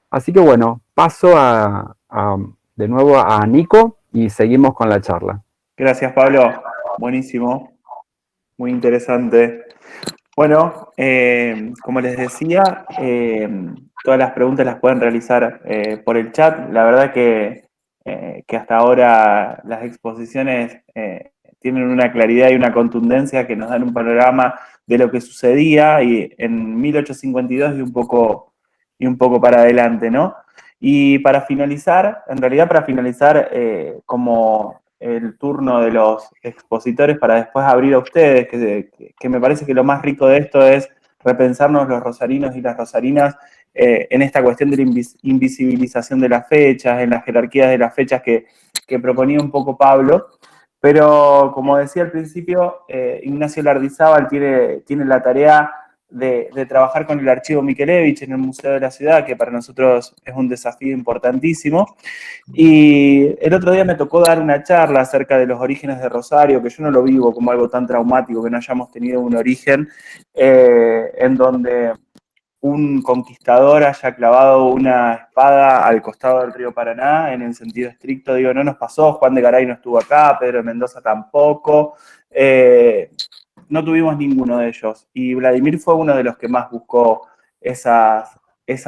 Así que bueno, paso de nuevo a Nico y seguimos con la charla. Gracias, Pablo. Buenísimo. Muy interesante. Bueno, como les decía, todas las preguntas las pueden realizar por el chat. La verdad que hasta ahora las exposiciones tienen una claridad y una contundencia que nos dan un panorama de lo que sucedía y en 1852 y un poco para adelante, ¿no? Y para finalizar, en realidad para finalizar como el turno de los expositores para después abrir a ustedes, que me parece que lo más rico de esto es repensarnos los rosarinos y las rosarinas en esta cuestión de la invisibilización de las fechas, en las jerarquías de las fechas que proponía un poco Pablo. Pero como decía al principio, Ignacio Lardizábal tiene la tarea de trabajar con el archivo Mikelevich en el Museo de la Ciudad, que para nosotros es un desafío importantísimo. Y el otro día me tocó dar una charla acerca de los orígenes de Rosario, que yo no lo vivo como algo tan traumático, que no hayamos tenido un origen en donde un conquistador haya clavado una espada al costado del río Paraná, en el sentido estricto, digo, no nos pasó, Juan de Garay no estuvo acá, Pedro de Mendoza tampoco, no tuvimos ninguno de ellos. Y Vladimir fue uno de los que más buscó esa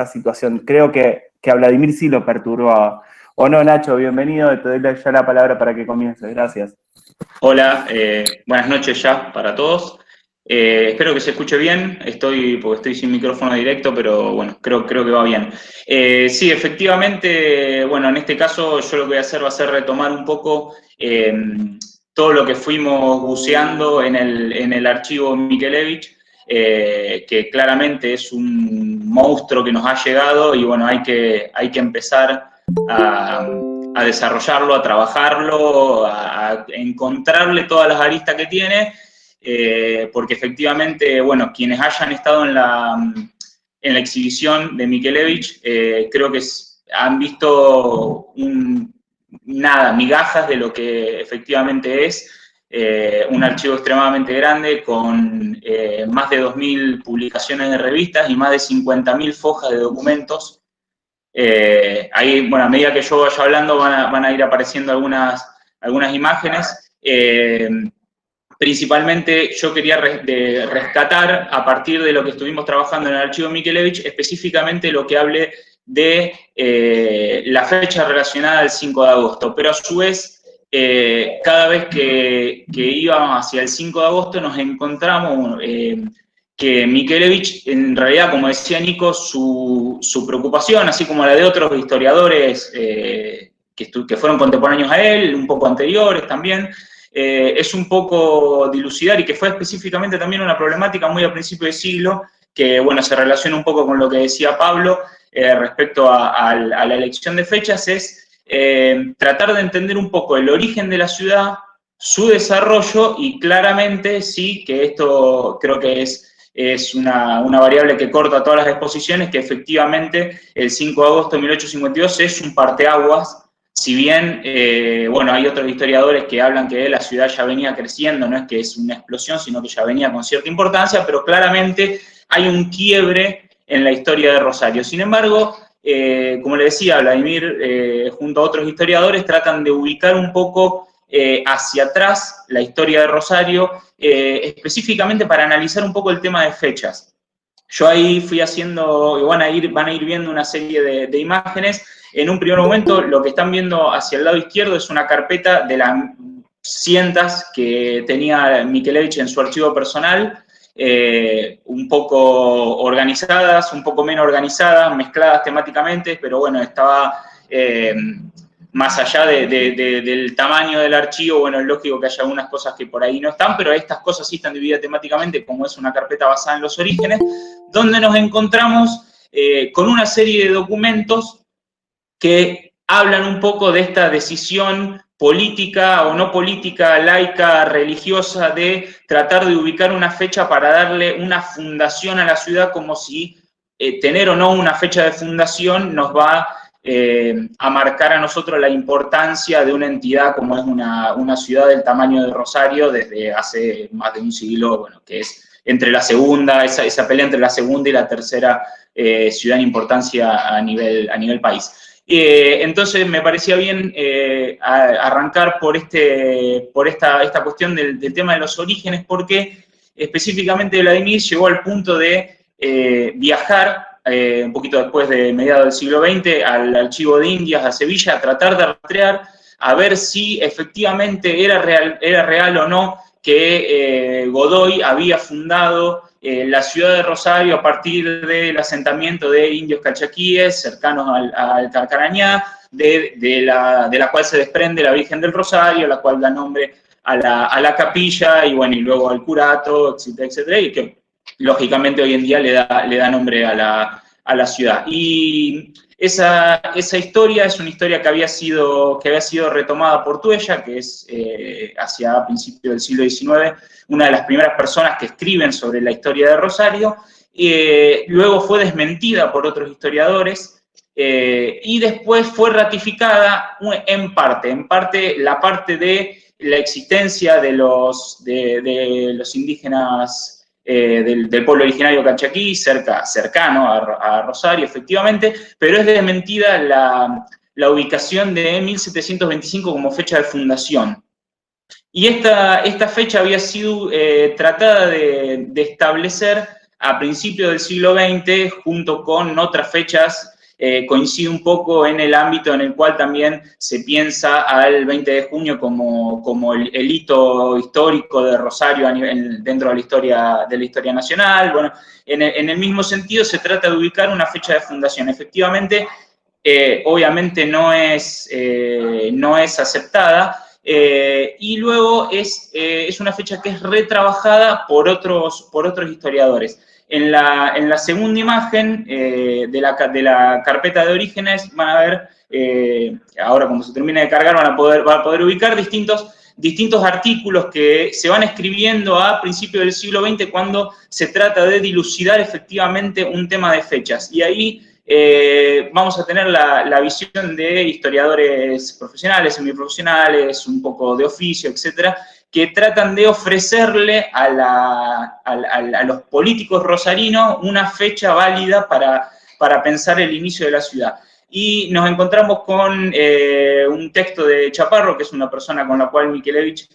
situación. Creo que a Vladimir sí lo perturbaba. ¿O no, Nacho? Bienvenido, te doy ya la palabra para que comiences. Gracias. Hola, buenas noches ya para todos. Espero que se escuche bien, porque estoy sin micrófono directo, pero bueno, creo que va bien. Sí, efectivamente, bueno, en este caso yo lo que voy a hacer va a ser retomar un poco todo lo que fuimos buceando en el archivo Mikelevich, que claramente es un monstruo que nos ha llegado y bueno, hay que empezar a desarrollarlo, a trabajarlo, a encontrarle todas las aristas que tiene, porque efectivamente, bueno, quienes hayan estado en la exhibición de Mikelevich, creo que han visto migajas de lo que efectivamente es un archivo extremadamente grande con más de 2.000 publicaciones de revistas y más de 50.000 fojas de documentos. Ahí, bueno, a medida que yo vaya hablando van a ir apareciendo algunas imágenes. Principalmente yo quería rescatar, a partir de lo que estuvimos trabajando en el archivo Mikelevich, específicamente lo que hable de la fecha relacionada al 5 de agosto, pero a su vez, cada vez que íbamos hacia el 5 de agosto nos encontramos que Mikelevich, en realidad, como decía Nico, su preocupación, así como la de otros historiadores que fueron contemporáneos a él, un poco anteriores también, es un poco dilucidar y que fue específicamente también una problemática muy a principio de siglo, que bueno, se relaciona un poco con lo que decía Pablo respecto a la elección de fechas, es tratar de entender un poco el origen de la ciudad, su desarrollo y claramente sí que esto creo que es una variable que corta todas las exposiciones, que efectivamente el 5 de agosto de 1852 es un parteaguas. Si bien, bueno, hay otros historiadores que hablan que la ciudad ya venía creciendo, no es que es una explosión, sino que ya venía con cierta importancia, pero claramente hay un quiebre en la historia de Rosario. Sin embargo, como le decía, Vladimir, junto a otros historiadores, tratan de ubicar un poco hacia atrás la historia de Rosario, específicamente para analizar un poco el tema de fechas. Yo ahí fui haciendo, y van a ir viendo una serie de imágenes. En un primer momento, lo que están viendo hacia el lado izquierdo es una carpeta de las cientos que tenía Mikelevich en su archivo personal, un poco organizadas, un poco menos organizadas, mezcladas temáticamente, pero bueno, estaba más allá del tamaño del archivo, bueno, es lógico que haya algunas cosas que por ahí no están, pero estas cosas sí están divididas temáticamente, como es una carpeta basada en los orígenes, donde nos encontramos con una serie de documentos que hablan un poco de esta decisión política o no política, laica, religiosa, de tratar de ubicar una fecha para darle una fundación a la ciudad, como si tener o no una fecha de fundación nos va a marcar a nosotros la importancia de una entidad como es una ciudad del tamaño de Rosario desde hace más de un siglo, bueno, que es entre la segunda, esa pelea entre la segunda y la tercera ciudad en importancia a nivel país. Entonces me parecía bien arrancar por esta cuestión del tema de los orígenes, porque específicamente Vladimir llegó al punto de viajar un poquito después de mediados del siglo XX al Archivo de Indias, a Sevilla, a tratar de rastrear, a ver si efectivamente era real o no que Godoy había fundado la ciudad de Rosario a partir del asentamiento de indios cachaquíes cercanos al Carcarañá, de la cual se desprende la Virgen del Rosario, la cual da nombre a la capilla y bueno, y luego al curato, etcétera, etcétera, y que lógicamente hoy en día le da nombre a la ciudad. Y esa historia es una historia que había sido retomada por Tuella, que es hacia principios del siglo XIX, una de las primeras personas que escriben sobre la historia de Rosario. Luego fue desmentida por otros historiadores y después fue ratificada en parte la parte de la existencia de los indígenas del pueblo originario cachaquí, cercano a Rosario, efectivamente, pero es desmentida la ubicación de 1725 como fecha de fundación. Y esta fecha había sido tratada de establecer a principios del siglo XX, junto con otras fechas, coincide un poco en el ámbito en el cual también se piensa al 20 de junio como el hito histórico de Rosario dentro de la historia nacional. Bueno, en el mismo sentido se trata de ubicar una fecha de fundación. Efectivamente, obviamente no es aceptada, y luego es una fecha que es retrabajada por otros historiadores. En la segunda imagen de la carpeta de orígenes van a ver, ahora cuando se termine de cargar van a poder ubicar distintos artículos que se van escribiendo a principios del siglo XX cuando se trata de dilucidar efectivamente un tema de fechas. Y ahí vamos a tener la visión de historiadores profesionales, semiprofesionales, un poco de oficio, etcétera, que tratan de ofrecerle a los políticos rosarinos una fecha válida para pensar el inicio de la ciudad. Y nos encontramos con un texto de Chaparro, que es una persona con la cual Mikelevich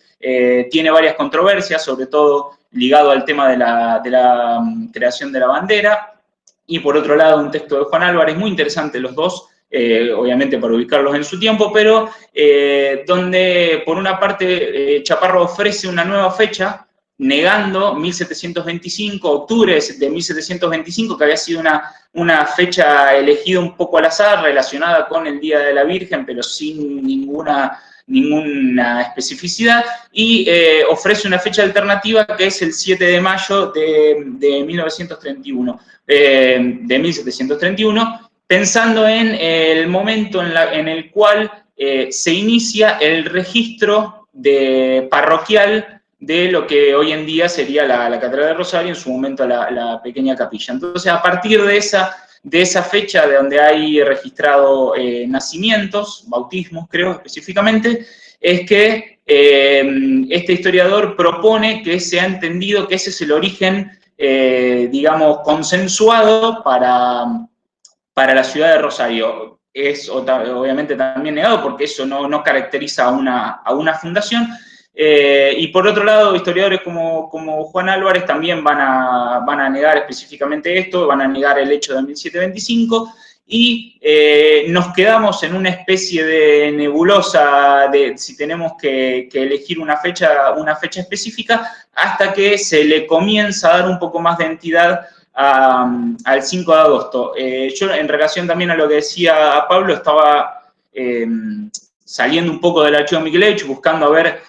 tiene varias controversias, sobre todo ligado al tema de la creación de la bandera. Y por otro lado, un texto de Juan Álvarez, muy interesante los dos, obviamente para ubicarlos en su tiempo, pero donde por una parte Chaparro ofrece una nueva fecha, negando 1725, octubre de 1725, que había sido una fecha elegida un poco al azar, relacionada con el Día de la Virgen, pero sin ninguna especificidad, y ofrece una fecha alternativa que es el 7 de mayo de 1931. De 1731, pensando en el momento en el cual se inicia el registro parroquial de lo que hoy en día sería la Catedral de Rosario, en su momento la pequeña capilla. Entonces, a partir de esa fecha, de donde hay registrado nacimientos, bautismos, creo específicamente, es que este historiador propone que se ha entendido que ese es el origen, digamos, consensuado para la ciudad de Rosario. Es obviamente también negado porque eso no caracteriza a una fundación. Y por otro lado, historiadores como Juan Álvarez también van a negar específicamente esto, van a negar el hecho de 1725, y nos quedamos en una especie de nebulosa de si tenemos que elegir una fecha específica, hasta que se le comienza a dar un poco más de entidad al 5 de agosto. Yo, en relación también a lo que decía Pablo, estaba saliendo un poco del archivo Mikelevich, buscando a ver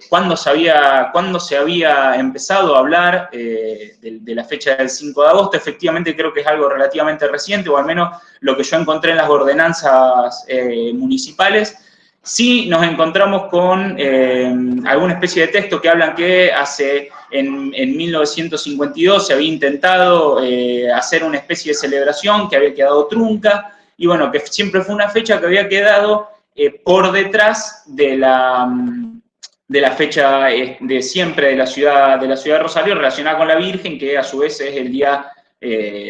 cuándo se había empezado a hablar de la fecha del 5 de agosto. Efectivamente, creo que es algo relativamente reciente, o al menos lo que yo encontré en las ordenanzas municipales. Sí nos encontramos con alguna especie de texto que hablan que en 1952 se había intentado hacer una especie de celebración que había quedado trunca, y bueno, que siempre fue una fecha que había quedado por detrás de la fecha de siempre de la ciudad de Rosario, relacionada con la Virgen, que a su vez es el día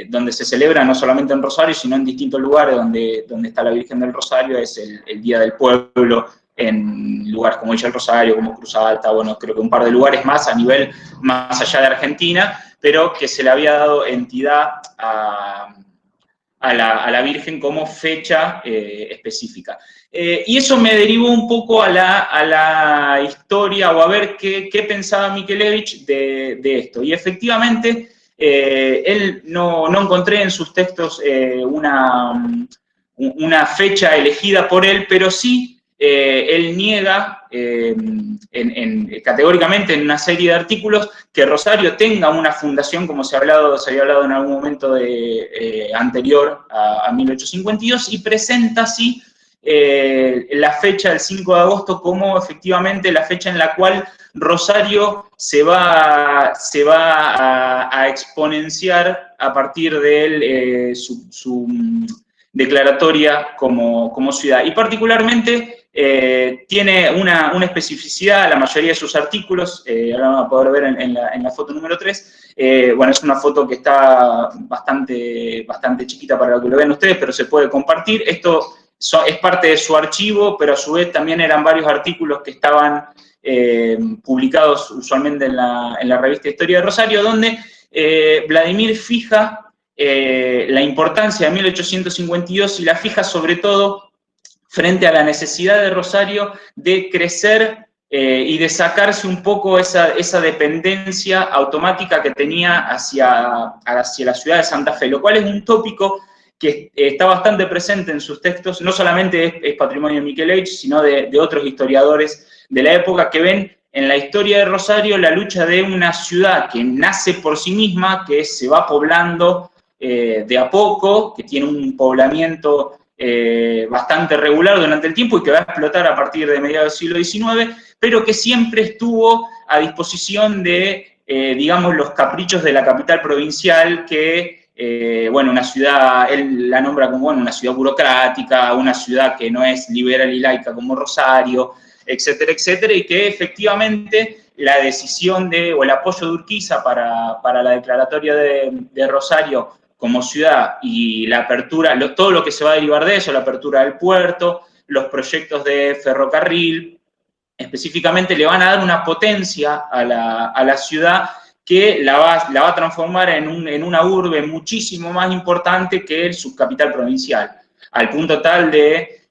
donde se celebra no solamente en Rosario, sino en distintos lugares donde está la Virgen del Rosario. Es el Día del Pueblo, en lugares como Villa del Rosario, como Cruz Alta, bueno, creo que un par de lugares más a nivel más allá de Argentina, pero que se le había dado entidad a la Virgen como fecha específica. Y eso me derivó un poco a la historia, o a ver qué pensaba Mikelevich de esto. Y efectivamente, él no encontré en sus textos una fecha elegida por él, pero sí él niega categóricamente en una serie de artículos que Rosario tenga una fundación, como se había hablado en algún momento anterior a 1852, y presenta así la fecha del 5 de agosto como efectivamente la fecha en la cual Rosario se va a exponenciar a partir de su declaratoria como ciudad. Y particularmente tiene una especificidad. La mayoría de sus artículos, ahora van a poder ver en la foto número 3, bueno, es una foto que está bastante chiquita para lo que lo ven ustedes, pero se puede compartir. Esto es parte de su archivo, pero a su vez también eran varios artículos que estaban publicados usualmente en la revista Historia de Rosario, donde Vladimir fija la importancia de 1852, y la fija sobre todo frente a la necesidad de Rosario de crecer y de sacarse un poco esa dependencia automática que tenía hacia la ciudad de Santa Fe, lo cual es un tópico que está bastante presente en sus textos. No solamente es patrimonio de Mikelevich, sino de otros historiadores de la época, que ven en la historia de Rosario la lucha de una ciudad que nace por sí misma, que se va poblando de a poco, que tiene un poblamiento bastante regular durante el tiempo y que va a explotar a partir de mediados del siglo XIX, pero que siempre estuvo a disposición de, digamos, los caprichos de la capital provincial, que bueno, una ciudad, él la nombra como, bueno, una ciudad burocrática, una ciudad que no es liberal y laica como Rosario, etcétera, etcétera, y que efectivamente la decisión o el apoyo de Urquiza para la declaratoria de Rosario como ciudad, y la apertura, todo lo que se va a derivar de eso, la apertura del puerto, los proyectos de ferrocarril, específicamente le van a dar una potencia a la ciudad que la va a transformar en una urbe muchísimo más importante que el subcapital provincial, al punto tal de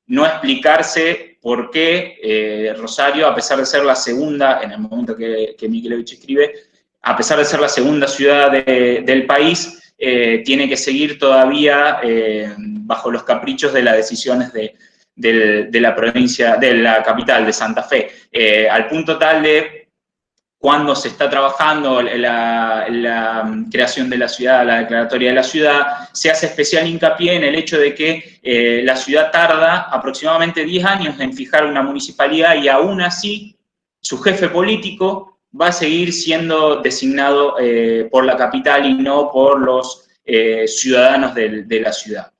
no explicarse por qué Rosario, a pesar de ser la segunda, en el momento que Mikelevich escribe, a pesar de ser la segunda ciudad del país, tiene que seguir todavía bajo los caprichos de las decisiones de la provincia, de la capital, de Santa Fe, al punto tal de cuando se está trabajando la creación de la ciudad, la declaratoria de la ciudad, se hace especial hincapié en el hecho de que la ciudad tarda aproximadamente 10 años en fijar una municipalidad y aún así su jefe político va a seguir siendo designado por la capital y no por los ciudadanos de la ciudad.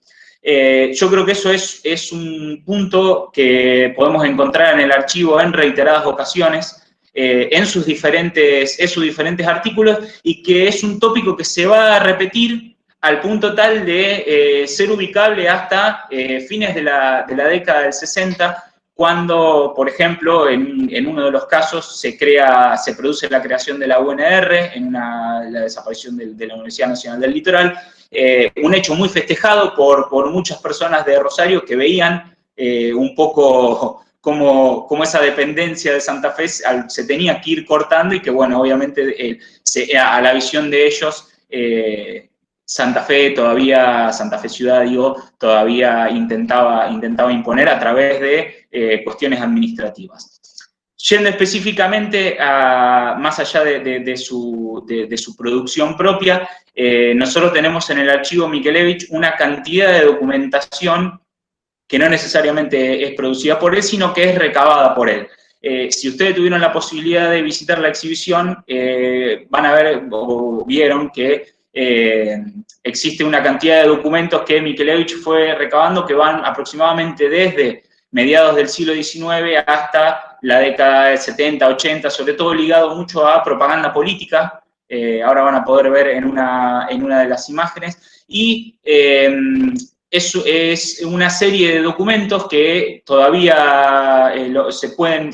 Yo creo que eso es un punto que podemos encontrar en el archivo en reiteradas ocasiones, en sus diferentes artículos, y que es un tópico que se va a repetir al punto tal de ser ubicable hasta fines de la década del 60, cuando, por ejemplo, en uno de los casos se produce la creación de la UNR, la desaparición de la Universidad Nacional del Litoral, un hecho muy festejado por muchas personas de Rosario que veían un poco cómo esa dependencia de Santa Fe se tenía que ir cortando y que, bueno, obviamente a la visión de ellos, Santa Fe Ciudad, todavía intentaba imponer a través de cuestiones administrativas. Yendo específicamente más allá de su producción propia, nosotros tenemos en el archivo Mikelevich una cantidad de documentación que no necesariamente es producida por él, sino que es recabada por él. Si ustedes tuvieron la posibilidad de visitar la exhibición, van a ver o vieron que existe una cantidad de documentos que Mikelevich fue recabando que van aproximadamente desde mediados del siglo XIX hasta la década del 70, 80, sobre todo ligado mucho a propaganda política. Ahora van a poder ver en una de las imágenes. Y es una serie de documentos que todavía se pueden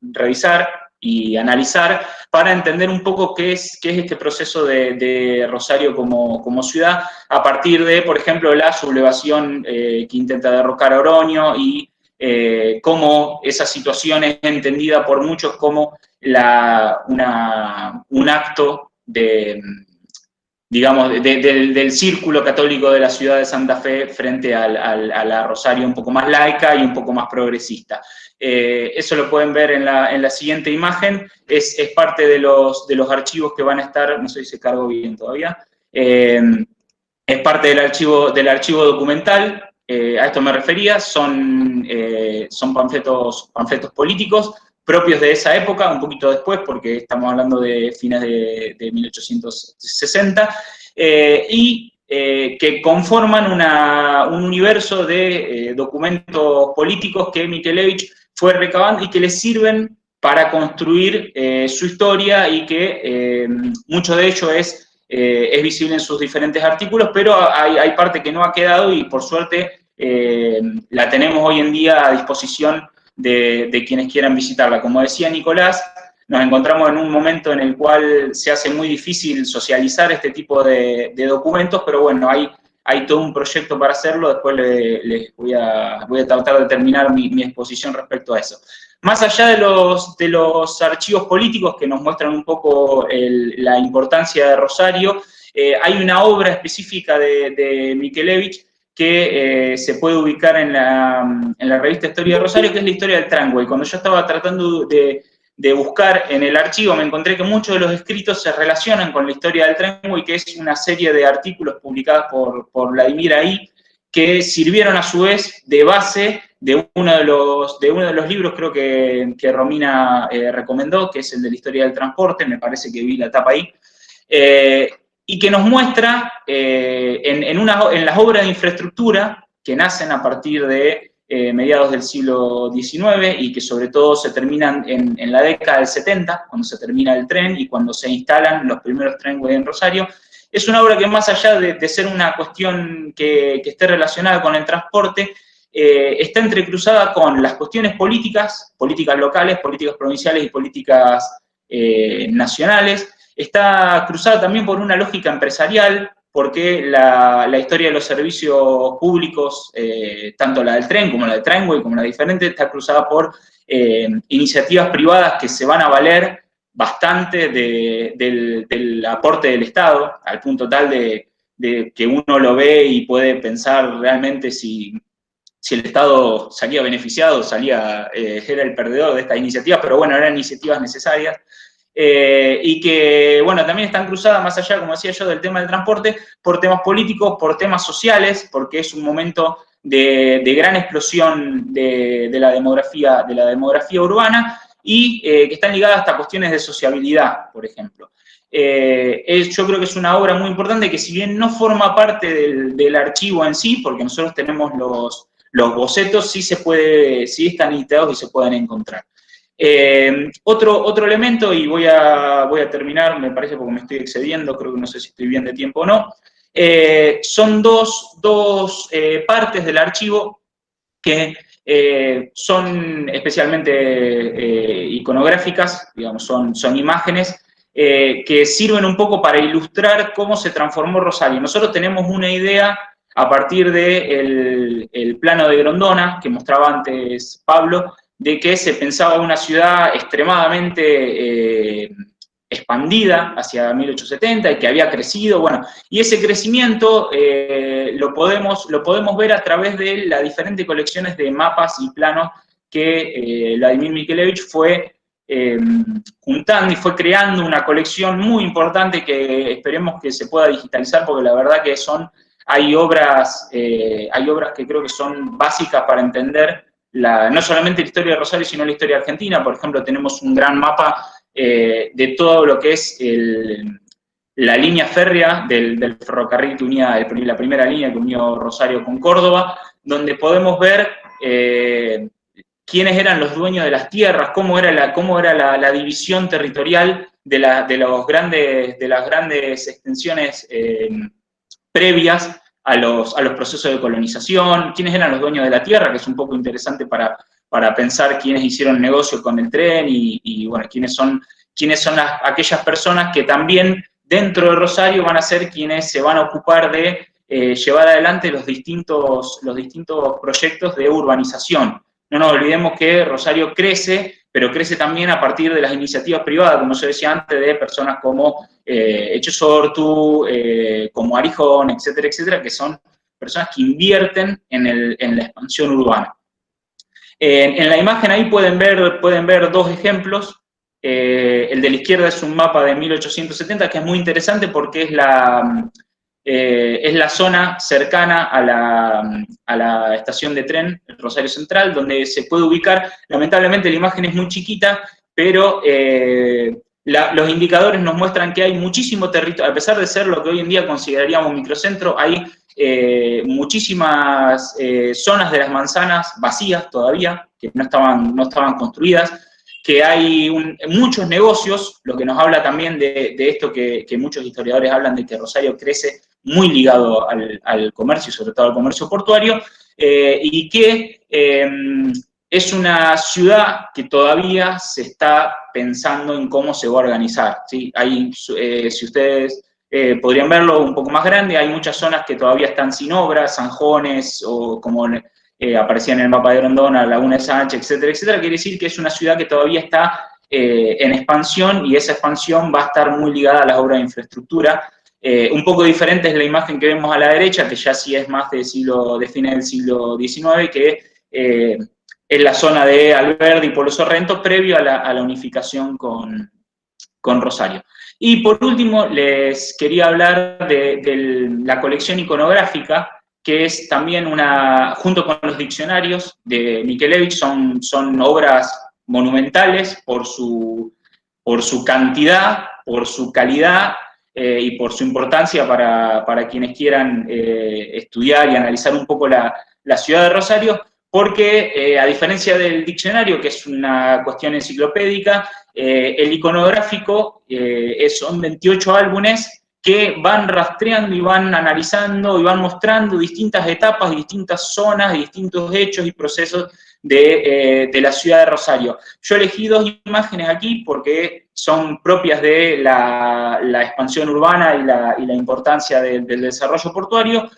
revisar y analizar para entender un poco qué es este proceso de Rosario como ciudad, a partir de, por ejemplo, la sublevación que intenta derrocar a Oroño y cómo esa situación es entendida por muchos como un acto del círculo católico de la ciudad de Santa Fe frente a la Rosario un poco más laica y un poco más progresista. Eso lo pueden ver en la siguiente imagen, es parte de los archivos que van a estar, no sé si se cargó bien todavía, es parte del archivo documental, a esto me refería, son panfletos políticos propios de esa época, un poquito después, porque estamos hablando de fines de 1860, que conforman un universo de documentos políticos que Mikelevich fue recabando y que le sirven para construir su historia, y que mucho de ello es visible en sus diferentes artículos, pero hay parte que no ha quedado y por suerte la tenemos hoy en día a disposición de quienes quieran visitarla. Como decía Nicolás, nos encontramos en un momento en el cual se hace muy difícil socializar este tipo de documentos, pero bueno, hay todo un proyecto para hacerlo. Después les voy a tratar de terminar mi exposición respecto a eso. Más allá de los archivos políticos que nos muestran un poco la importancia de Rosario, hay una obra específica de Mikelevich que se puede ubicar en la revista Historia de Rosario, que es la historia del tramway. Cuando yo estaba tratando de buscar en el archivo, me encontré que muchos de los escritos se relacionan con la historia del tramway, que es una serie de artículos publicados por Vladimir Ahí, que sirvieron a su vez de base de uno de los libros, creo que Romina recomendó, que es el de la historia del transporte, me parece que vi la tapa ahí, y que nos muestra en las obras de infraestructura que nacen a partir de mediados del siglo XIX y que sobre todo se terminan en la década del 70, cuando se termina el tren y cuando se instalan los primeros tramways en Rosario. Es una obra que, más allá de ser una cuestión que esté relacionada con el transporte, está entrecruzada con las cuestiones políticas locales, políticas provinciales y políticas nacionales. Está cruzada también por una lógica empresarial, porque la historia de los servicios públicos, tanto la del tren como la del tramway, como la diferente, está cruzada por iniciativas privadas que se van a valer bastante del aporte del Estado, al punto tal de que uno lo ve y puede pensar realmente si si el Estado salía beneficiado, era el perdedor de estas iniciativas, pero bueno, eran iniciativas necesarias. Y que, bueno, también están cruzadas, más allá, como decía yo, del tema del transporte, por temas políticos, por temas sociales, porque es un momento de gran explosión de la demografía urbana, y que están ligadas hasta cuestiones de sociabilidad, por ejemplo. Yo creo que es una obra muy importante que, si bien no forma parte del archivo en sí, porque nosotros tenemos los bocetos, sí están editados y se pueden encontrar. Otro elemento, y voy a terminar, me parece, porque me estoy excediendo, creo que no sé si estoy bien de tiempo o no, son dos partes del archivo que son especialmente iconográficas, digamos, son imágenes que sirven un poco para ilustrar cómo se transformó Rosario. Nosotros tenemos una idea a partir del plano de Grondona, que mostraba antes Pablo, de que se pensaba una ciudad extremadamente expandida hacia 1870 y que había crecido, bueno, y ese crecimiento lo podemos ver a través de las diferentes colecciones de mapas y planos que Vladimir Mikelevich fue juntando y fue creando una colección muy importante que esperemos que se pueda digitalizar, porque la verdad que hay obras que creo que son básicas para entender no solamente la historia de Rosario, sino la historia argentina. Por ejemplo, tenemos un gran mapa de todo lo que es la línea férrea del ferrocarril que unía, la primera línea que unió Rosario con Córdoba, donde podemos ver quiénes eran los dueños de las tierras, cómo era la división territorial de las grandes extensiones previas a los procesos de colonización, quiénes eran los dueños de la tierra, que es un poco interesante para pensar quiénes hicieron negocio con el tren y bueno, quiénes son aquellas personas que también dentro de Rosario van a ser quienes se van a ocupar de llevar adelante los distintos proyectos de urbanización. No nos olvidemos que Rosario crece, pero crece también a partir de las iniciativas privadas, como yo decía antes, de personas como Echesortu, como Arijón, etcétera, etcétera, que son personas que invierten en la expansión urbana. En la imagen ahí pueden ver dos ejemplos. El de la izquierda es un mapa de 1870, que es muy interesante porque es la zona cercana a la estación de tren, el Rosario Central, donde se puede ubicar. Lamentablemente la imagen es muy chiquita, pero los indicadores nos muestran que hay muchísimo territorio, a pesar de ser lo que hoy en día consideraríamos microcentro, hay muchísimas zonas de las manzanas vacías todavía, que no estaban construidas, que hay muchos negocios, lo que nos habla también de esto que muchos historiadores hablan, de que Rosario crece muy ligado al comercio, y sobre todo al comercio portuario, y que es una ciudad que todavía se está pensando en cómo se va a organizar, ¿sí? Si ustedes podrían verlo un poco más grande, hay muchas zonas que todavía están sin obras, zanjones, o como aparecía en el mapa de Grondona, Laguna de Sánchez, etcétera, etcétera. Quiere decir que es una ciudad que todavía está en expansión, y esa expansión va a estar muy ligada a las obras de infraestructura. Un poco diferente es la imagen que vemos a la derecha, que ya sí es más de fines del siglo XIX, que es la zona de Alberdi y Polo Sorrento, previo a la unificación con Rosario. Y por último, les quería hablar de la colección iconográfica, que es también junto con los diccionarios de Mikelevich, son obras monumentales por su cantidad, por su calidad y por su importancia para quienes quieran estudiar y analizar un poco la ciudad de Rosario, porque a diferencia del diccionario, que es una cuestión enciclopédica, el iconográfico son 28 álbumes que van rastreando y van analizando y van mostrando distintas etapas, distintas zonas, distintos hechos y procesos de la ciudad de Rosario. Yo elegí dos imágenes aquí porque son propias de la expansión urbana y la importancia del desarrollo portuario.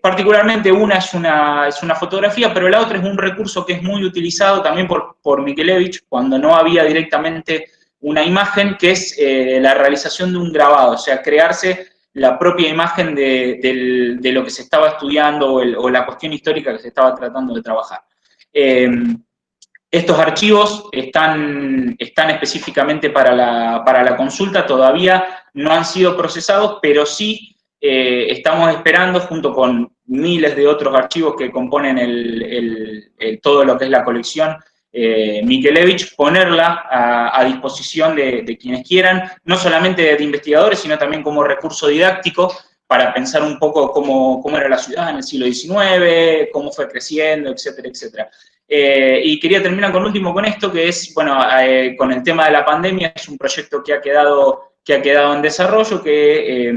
Particularmente una es una fotografía, pero la otra es un recurso que es muy utilizado también por Mikelevich cuando no había directamente una imagen, que es la realización de un grabado, o sea, crearse la propia imagen de lo que se estaba estudiando o la cuestión histórica que se estaba tratando de trabajar. Estos archivos están específicamente para la consulta, todavía no han sido procesados, pero sí estamos esperando, junto con miles de otros archivos que componen todo lo que es la colección Mikelevich, ponerla a disposición de quienes quieran, no solamente de investigadores, sino también como recurso didáctico, para pensar un poco cómo era la ciudad en el siglo XIX, cómo fue creciendo, etcétera, etcétera. Y quería terminar con esto, que es, bueno, con el tema de la pandemia, es un proyecto que ha quedado en desarrollo, que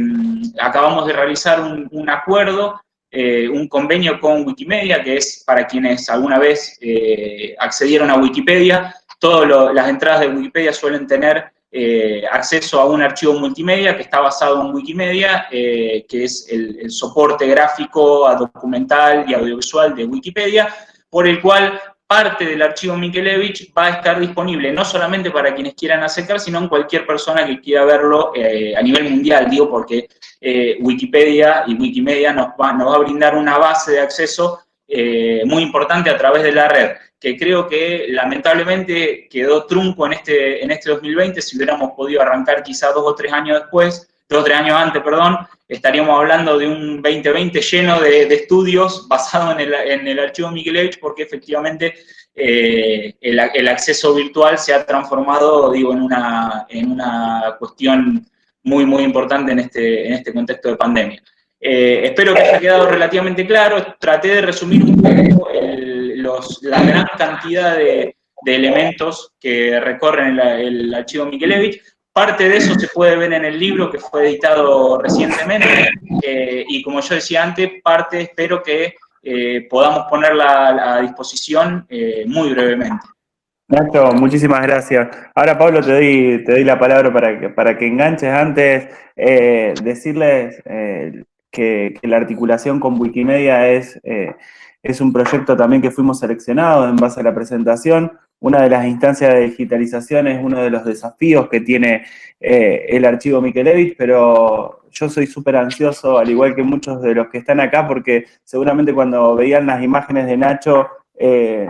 acabamos de realizar un acuerdo, un convenio con Wikimedia, que es para quienes alguna vez accedieron a Wikipedia. Todas las entradas de Wikipedia suelen tener acceso a un archivo multimedia que está basado en Wikimedia, que es el soporte gráfico, documental y audiovisual de Wikipedia, por el cual parte del archivo Mikelevich va a estar disponible no solamente para quienes quieran acercar, sino en cualquier persona que quiera verlo a nivel mundial, digo, porque Wikipedia y Wikimedia nos va a brindar una base de acceso muy importante a través de la red, que creo que lamentablemente quedó trunco en este 2020. Si hubiéramos podido arrancar quizá 2 o 3 años antes, estaríamos hablando de un 2020 lleno de estudios basados en el archivo Mikelevich, porque efectivamente el acceso virtual se ha transformado, digo, en una cuestión muy, muy importante en este contexto de pandemia. Espero que haya quedado relativamente claro. Traté de resumir un poco la gran cantidad de elementos que recorren el archivo Mikelevich. Parte de eso se puede ver en el libro que fue editado recientemente, y como yo decía antes, parte espero que podamos ponerla a disposición muy brevemente. Nacho, muchísimas gracias. Ahora, Pablo, te doy la palabra para que enganches antes, decirles que la articulación con Wikimedia es un proyecto también que fuimos seleccionados en base a la presentación. Una de las instancias de digitalización es uno de los desafíos que tiene el archivo Mikelevich, pero yo soy súper ansioso, al igual que muchos de los que están acá, porque seguramente cuando veían las imágenes de Nacho,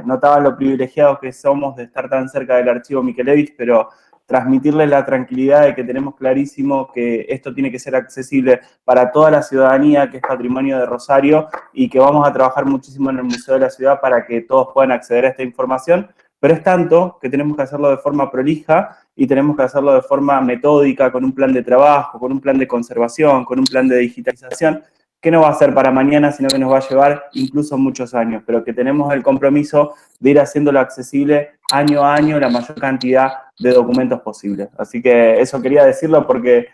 notaban lo privilegiados que somos de estar tan cerca del archivo Mikelevich, pero transmitirles la tranquilidad de que tenemos clarísimo que esto tiene que ser accesible para toda la ciudadanía, que es patrimonio de Rosario, y que vamos a trabajar muchísimo en el Museo de la Ciudad para que todos puedan acceder a esta información, pero es tanto que tenemos que hacerlo de forma prolija y tenemos que hacerlo de forma metódica, con un plan de trabajo, con un plan de conservación, con un plan de digitalización, que no va a ser para mañana, sino que nos va a llevar incluso muchos años, pero que tenemos el compromiso de ir haciéndolo accesible año a año la mayor cantidad de documentos posibles. Así que eso quería decirlo porque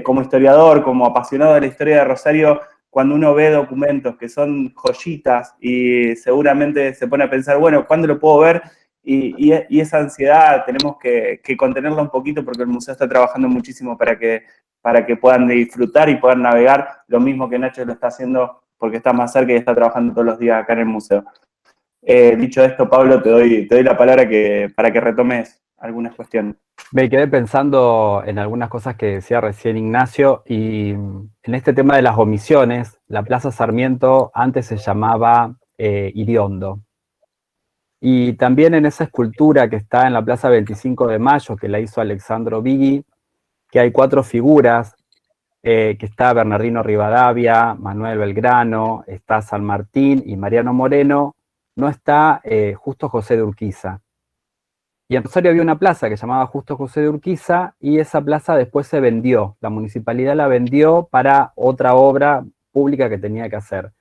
como historiador, como apasionado de la historia de Rosario, cuando uno ve documentos que son joyitas y seguramente se pone a pensar, bueno, ¿cuándo lo puedo ver? Y esa ansiedad tenemos que contenerla un poquito porque el museo está trabajando muchísimo para que puedan disfrutar y puedan navegar, lo mismo que Nacho lo está haciendo porque está más cerca y está trabajando todos los días acá en el museo. Dicho esto, Pablo, te doy la palabra para que retomes algunas cuestiones. Me quedé pensando en algunas cosas que decía recién Ignacio, y en este tema de las omisiones, la Plaza Sarmiento antes se llamaba Iriondo. Y también en esa escultura que está en la Plaza 25 de Mayo, que la hizo Alexandro Vigui, que hay 4 figuras, que está Bernardino Rivadavia, Manuel Belgrano, está San Martín y Mariano Moreno, no está Justo José de Urquiza. Y en Rosario había una plaza que se llamaba Justo José de Urquiza, y esa plaza después se vendió, la municipalidad la vendió para otra obra pública que tenía que hacer.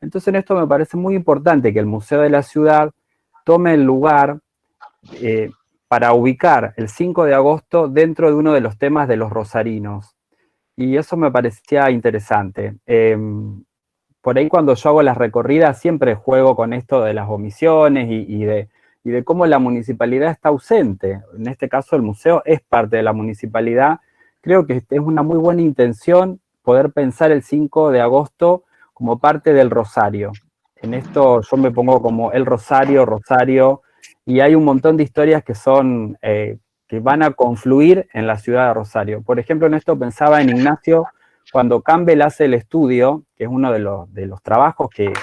Entonces en esto me parece muy importante que el Museo de la Ciudad tome el lugar para ubicar el 5 de agosto dentro de uno de los temas de los rosarinos. Y eso me parecía interesante. Por ahí cuando yo hago las recorridas siempre juego con esto de las omisiones y de cómo la municipalidad está ausente. En este caso el museo es parte de la municipalidad. Creo que es una muy buena intención poder pensar el 5 de agosto como parte del Rosario. En esto yo me pongo como el Rosario, y hay un montón de historias que son, que van a confluir en la ciudad de Rosario. Por ejemplo, en esto pensaba en Ignacio cuando Campbell hace el estudio, que es uno de los trabajos que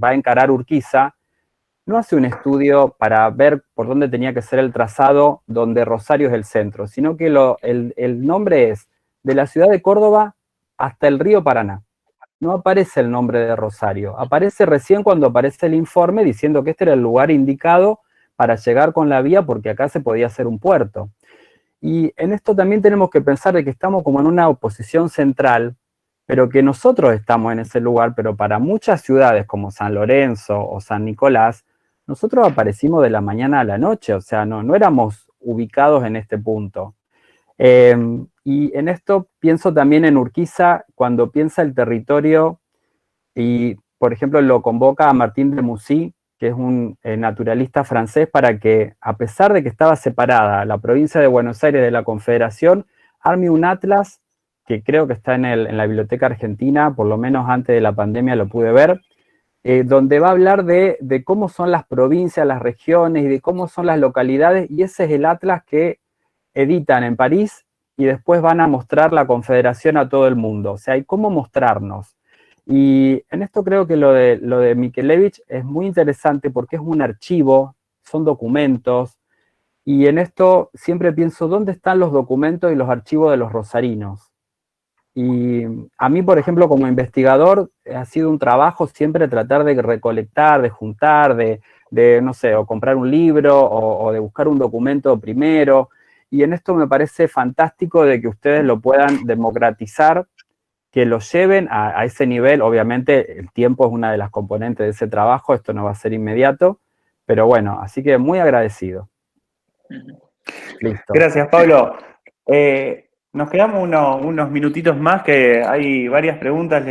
va a encarar Urquiza, no hace un estudio para ver por dónde tenía que ser el trazado donde Rosario es el centro, sino que el nombre es de la ciudad de Córdoba hasta el río Paraná. No aparece el nombre de Rosario, aparece recién cuando aparece el informe diciendo que este era el lugar indicado para llegar con la vía porque acá se podía hacer un puerto. Y en esto también tenemos que pensar de que estamos como en una oposición central, pero que nosotros estamos en ese lugar, pero para muchas ciudades como San Lorenzo o San Nicolás, nosotros aparecimos de la mañana a la noche, o sea, no éramos ubicados en este punto. Y en esto pienso también en Urquiza, cuando piensa el territorio y, por ejemplo, lo convoca a Martín de Mussy, que es un naturalista francés, para que, a pesar de que estaba separada la provincia de Buenos Aires de la Confederación, arme un atlas, que creo que está en la Biblioteca Argentina, por lo menos antes de la pandemia lo pude ver, donde va a hablar de cómo son las provincias, las regiones y de cómo son las localidades, y ese es el atlas que editan en París y después van a mostrar la Confederación a todo el mundo. O sea, hay cómo mostrarnos. Y en esto creo que lo de Mikelevich es muy interesante porque es un archivo, son documentos, y en esto siempre pienso, ¿dónde están los documentos y los archivos de los rosarinos? Y a mí, por ejemplo, como investigador, ha sido un trabajo siempre tratar de recolectar, de juntar, de no sé, o comprar un libro, o de buscar un documento primero, y en esto me parece fantástico de que ustedes lo puedan democratizar, que lo lleven a ese nivel. Obviamente el tiempo es una de las componentes de ese trabajo, esto no va a ser inmediato, pero bueno, así que muy agradecido. Listo. Gracias, Pablo. Nos quedamos unos minutitos más, que hay varias preguntas.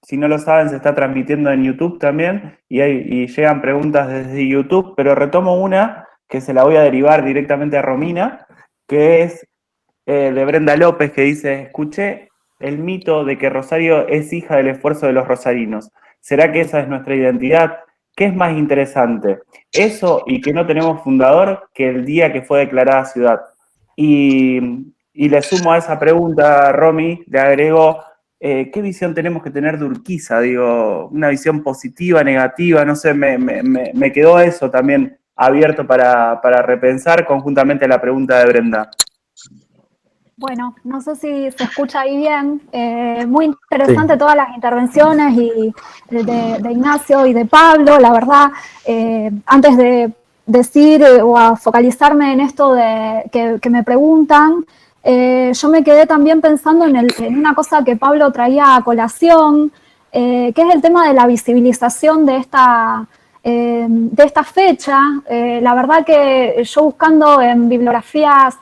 Si no lo saben, se está transmitiendo en YouTube también y llegan preguntas desde YouTube, pero retomo una que se la voy a derivar directamente a Romina, que es de Brenda López, que dice: escuché el mito de que Rosario es hija del esfuerzo de los rosarinos. ¿Será que esa es nuestra identidad? ¿Qué es más interesante? ¿Eso y que no tenemos fundador que el día que fue declarada ciudad? Y le sumo a esa pregunta, Romy, le agrego, ¿qué visión tenemos que tener de Urquiza? Digo, una visión positiva, negativa, no sé, me quedó eso también abierto para repensar conjuntamente a la pregunta de Brenda. Bueno, no sé si se escucha ahí bien. Muy interesante todas las intervenciones y de Ignacio y de Pablo, la verdad. Antes de decir o a focalizarme en esto que me preguntan, yo me quedé también pensando en una cosa que Pablo traía a colación, que es el tema de la visibilización de esta fecha. La verdad que yo, buscando en bibliografías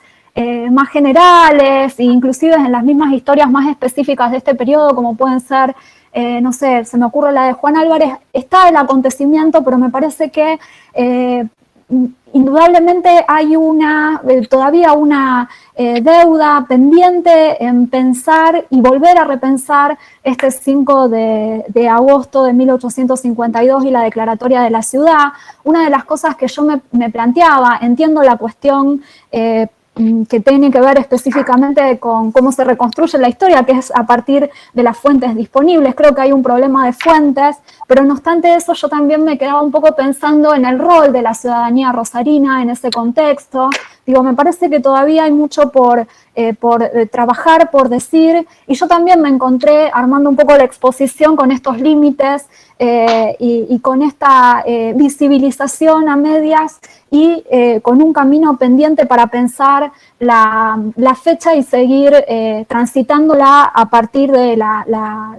más generales, e inclusive en las mismas historias más específicas de este periodo, como pueden ser, no sé, se me ocurre la de Juan Álvarez, está el acontecimiento, pero me parece que indudablemente hay todavía una deuda pendiente en pensar y volver a repensar este 5 de agosto de 1852 y la declaratoria de la ciudad. Una de las cosas que yo me planteaba, entiendo la cuestión que tiene que ver específicamente con cómo se reconstruye la historia, que es a partir de las fuentes disponibles. Creo que hay un problema de fuentes, pero no obstante eso, yo también me quedaba un poco pensando en el rol de la ciudadanía rosarina en ese contexto. Digo, me parece que todavía hay mucho por trabajar, por decir, y yo también me encontré armando un poco la exposición con estos límites y con esta visibilización a medias y con un camino pendiente para pensar la fecha y seguir transitándola a partir de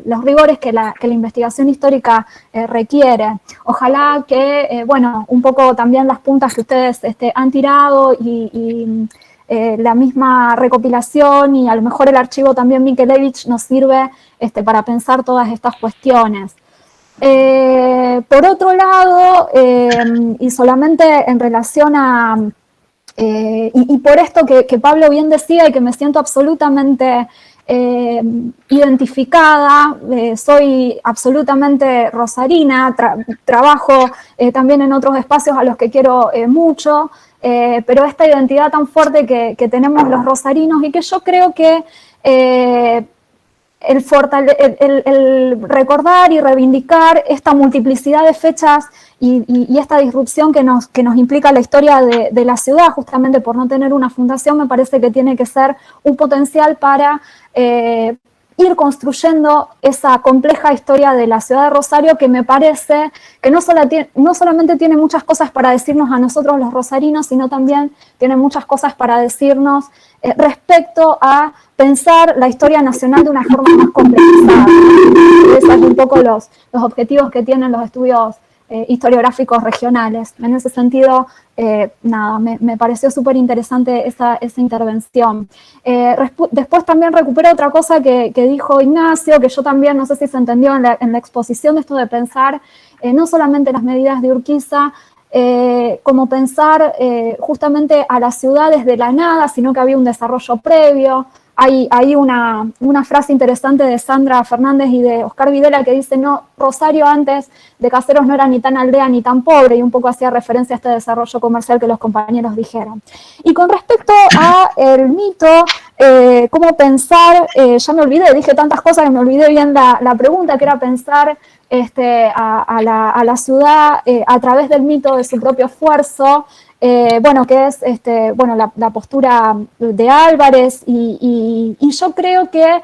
los rigores que la investigación histórica requiere. Ojalá que, bueno, un poco también las puntas que ustedes han tirado y la misma recopilación y a lo mejor el archivo también Mikelevich nos sirve para pensar todas estas cuestiones. Por otro lado, y solamente en relación a, y por esto que Pablo bien decía y que me siento absolutamente identificada, soy absolutamente rosarina, trabajo también en otros espacios a los que quiero mucho, pero esta identidad tan fuerte que tenemos los rosarinos y que yo creo que el recordar y reivindicar esta multiplicidad de fechas y esta disrupción que nos implica la historia de la ciudad, justamente por no tener una fundación, me parece que tiene que ser un potencial para ir construyendo esa compleja historia de la ciudad de Rosario, que me parece que no solamente tiene muchas cosas para decirnos a nosotros los rosarinos, sino también tiene muchas cosas para decirnos respecto a pensar la historia nacional de una forma más complejizada. Esos son un poco los objetivos que tienen los estudios historiográficos regionales. En ese sentido, nada, me pareció súper interesante esa intervención. Después también recupero otra cosa que dijo Ignacio, que yo también, no sé si se entendió en la exposición, de esto de pensar no solamente las medidas de Urquiza, como pensar justamente a la ciudad desde la nada, sino que había un desarrollo previo. Hay una frase interesante de Sandra Fernández y de Oscar Videla que dice, no, Rosario antes de Caseros no era ni tan aldea ni tan pobre, y un poco hacía referencia a este desarrollo comercial que los compañeros dijeron. Y con respecto al mito, cómo pensar, ya me olvidé, dije tantas cosas que me olvidé bien la pregunta, que era pensar a la ciudad a través del mito de su propio esfuerzo, bueno, que es la postura de Álvarez, y yo creo que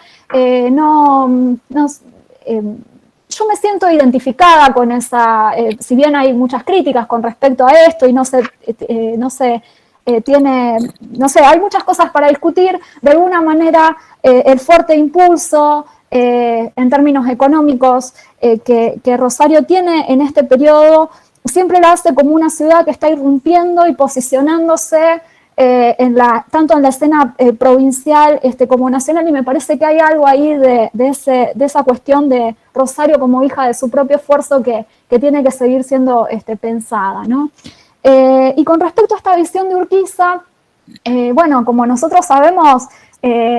yo me siento identificada con esa, si bien hay muchas críticas con respecto a esto y hay muchas cosas para discutir, de alguna manera el fuerte impulso en términos económicos que Rosario tiene en este periodo siempre la hace como una ciudad que está irrumpiendo y posicionándose tanto en la escena provincial como nacional, y me parece que hay algo ahí de esa cuestión de Rosario como hija de su propio esfuerzo que tiene que seguir siendo pensada, ¿no? Y con respecto a esta visión de Urquiza, bueno, como nosotros sabemos,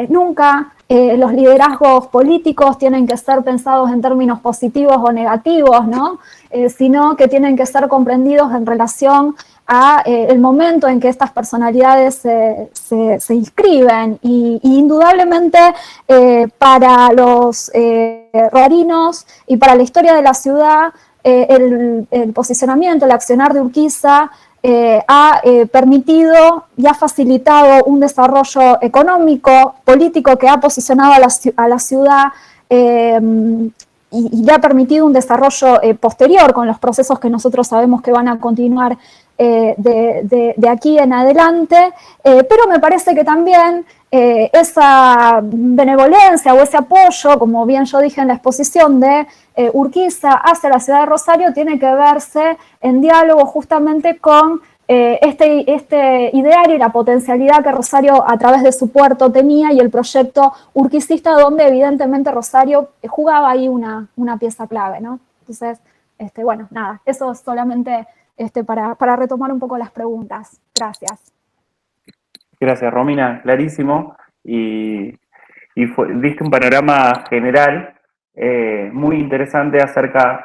nunca los liderazgos políticos tienen que ser pensados en términos positivos o negativos, ¿no? Sino que tienen que ser comprendidos en relación a el momento en que estas personalidades se inscriben. Y indudablemente para los rosarinos y para la historia de la ciudad, el posicionamiento, el accionar de Urquiza ha permitido y ha facilitado un desarrollo económico, político, que ha posicionado a la ciudad y le ha permitido un desarrollo posterior con los procesos que nosotros sabemos que van a continuar de aquí en adelante, pero me parece que también esa benevolencia o ese apoyo, como bien yo dije en la exposición, de Urquiza hacia la ciudad de Rosario, tiene que verse en diálogo justamente con este ideario y la potencialidad que Rosario a través de su puerto tenía, y el proyecto urquicista, donde evidentemente Rosario jugaba ahí una pieza clave, ¿no? Entonces, bueno, nada, eso es solamente para retomar un poco las preguntas. Gracias. Gracias, Romina, clarísimo, y diste un panorama general muy interesante acerca,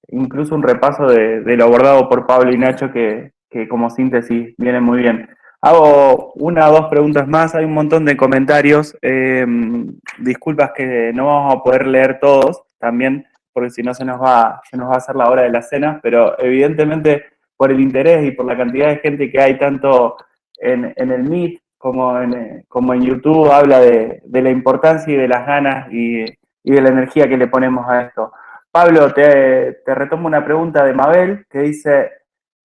incluso un repaso de lo abordado por Pablo y Nacho, que como síntesis viene muy bien. Hago una o dos preguntas más, hay un montón de comentarios, disculpas que no vamos a poder leer todos también, porque si no se nos va a hacer la hora de la cena, pero evidentemente por el interés y por la cantidad de gente que hay tanto en el Meet como en YouTube, habla de la importancia y de las ganas y de la energía que le ponemos a esto. Pablo, te retomo una pregunta de Mabel, que dice,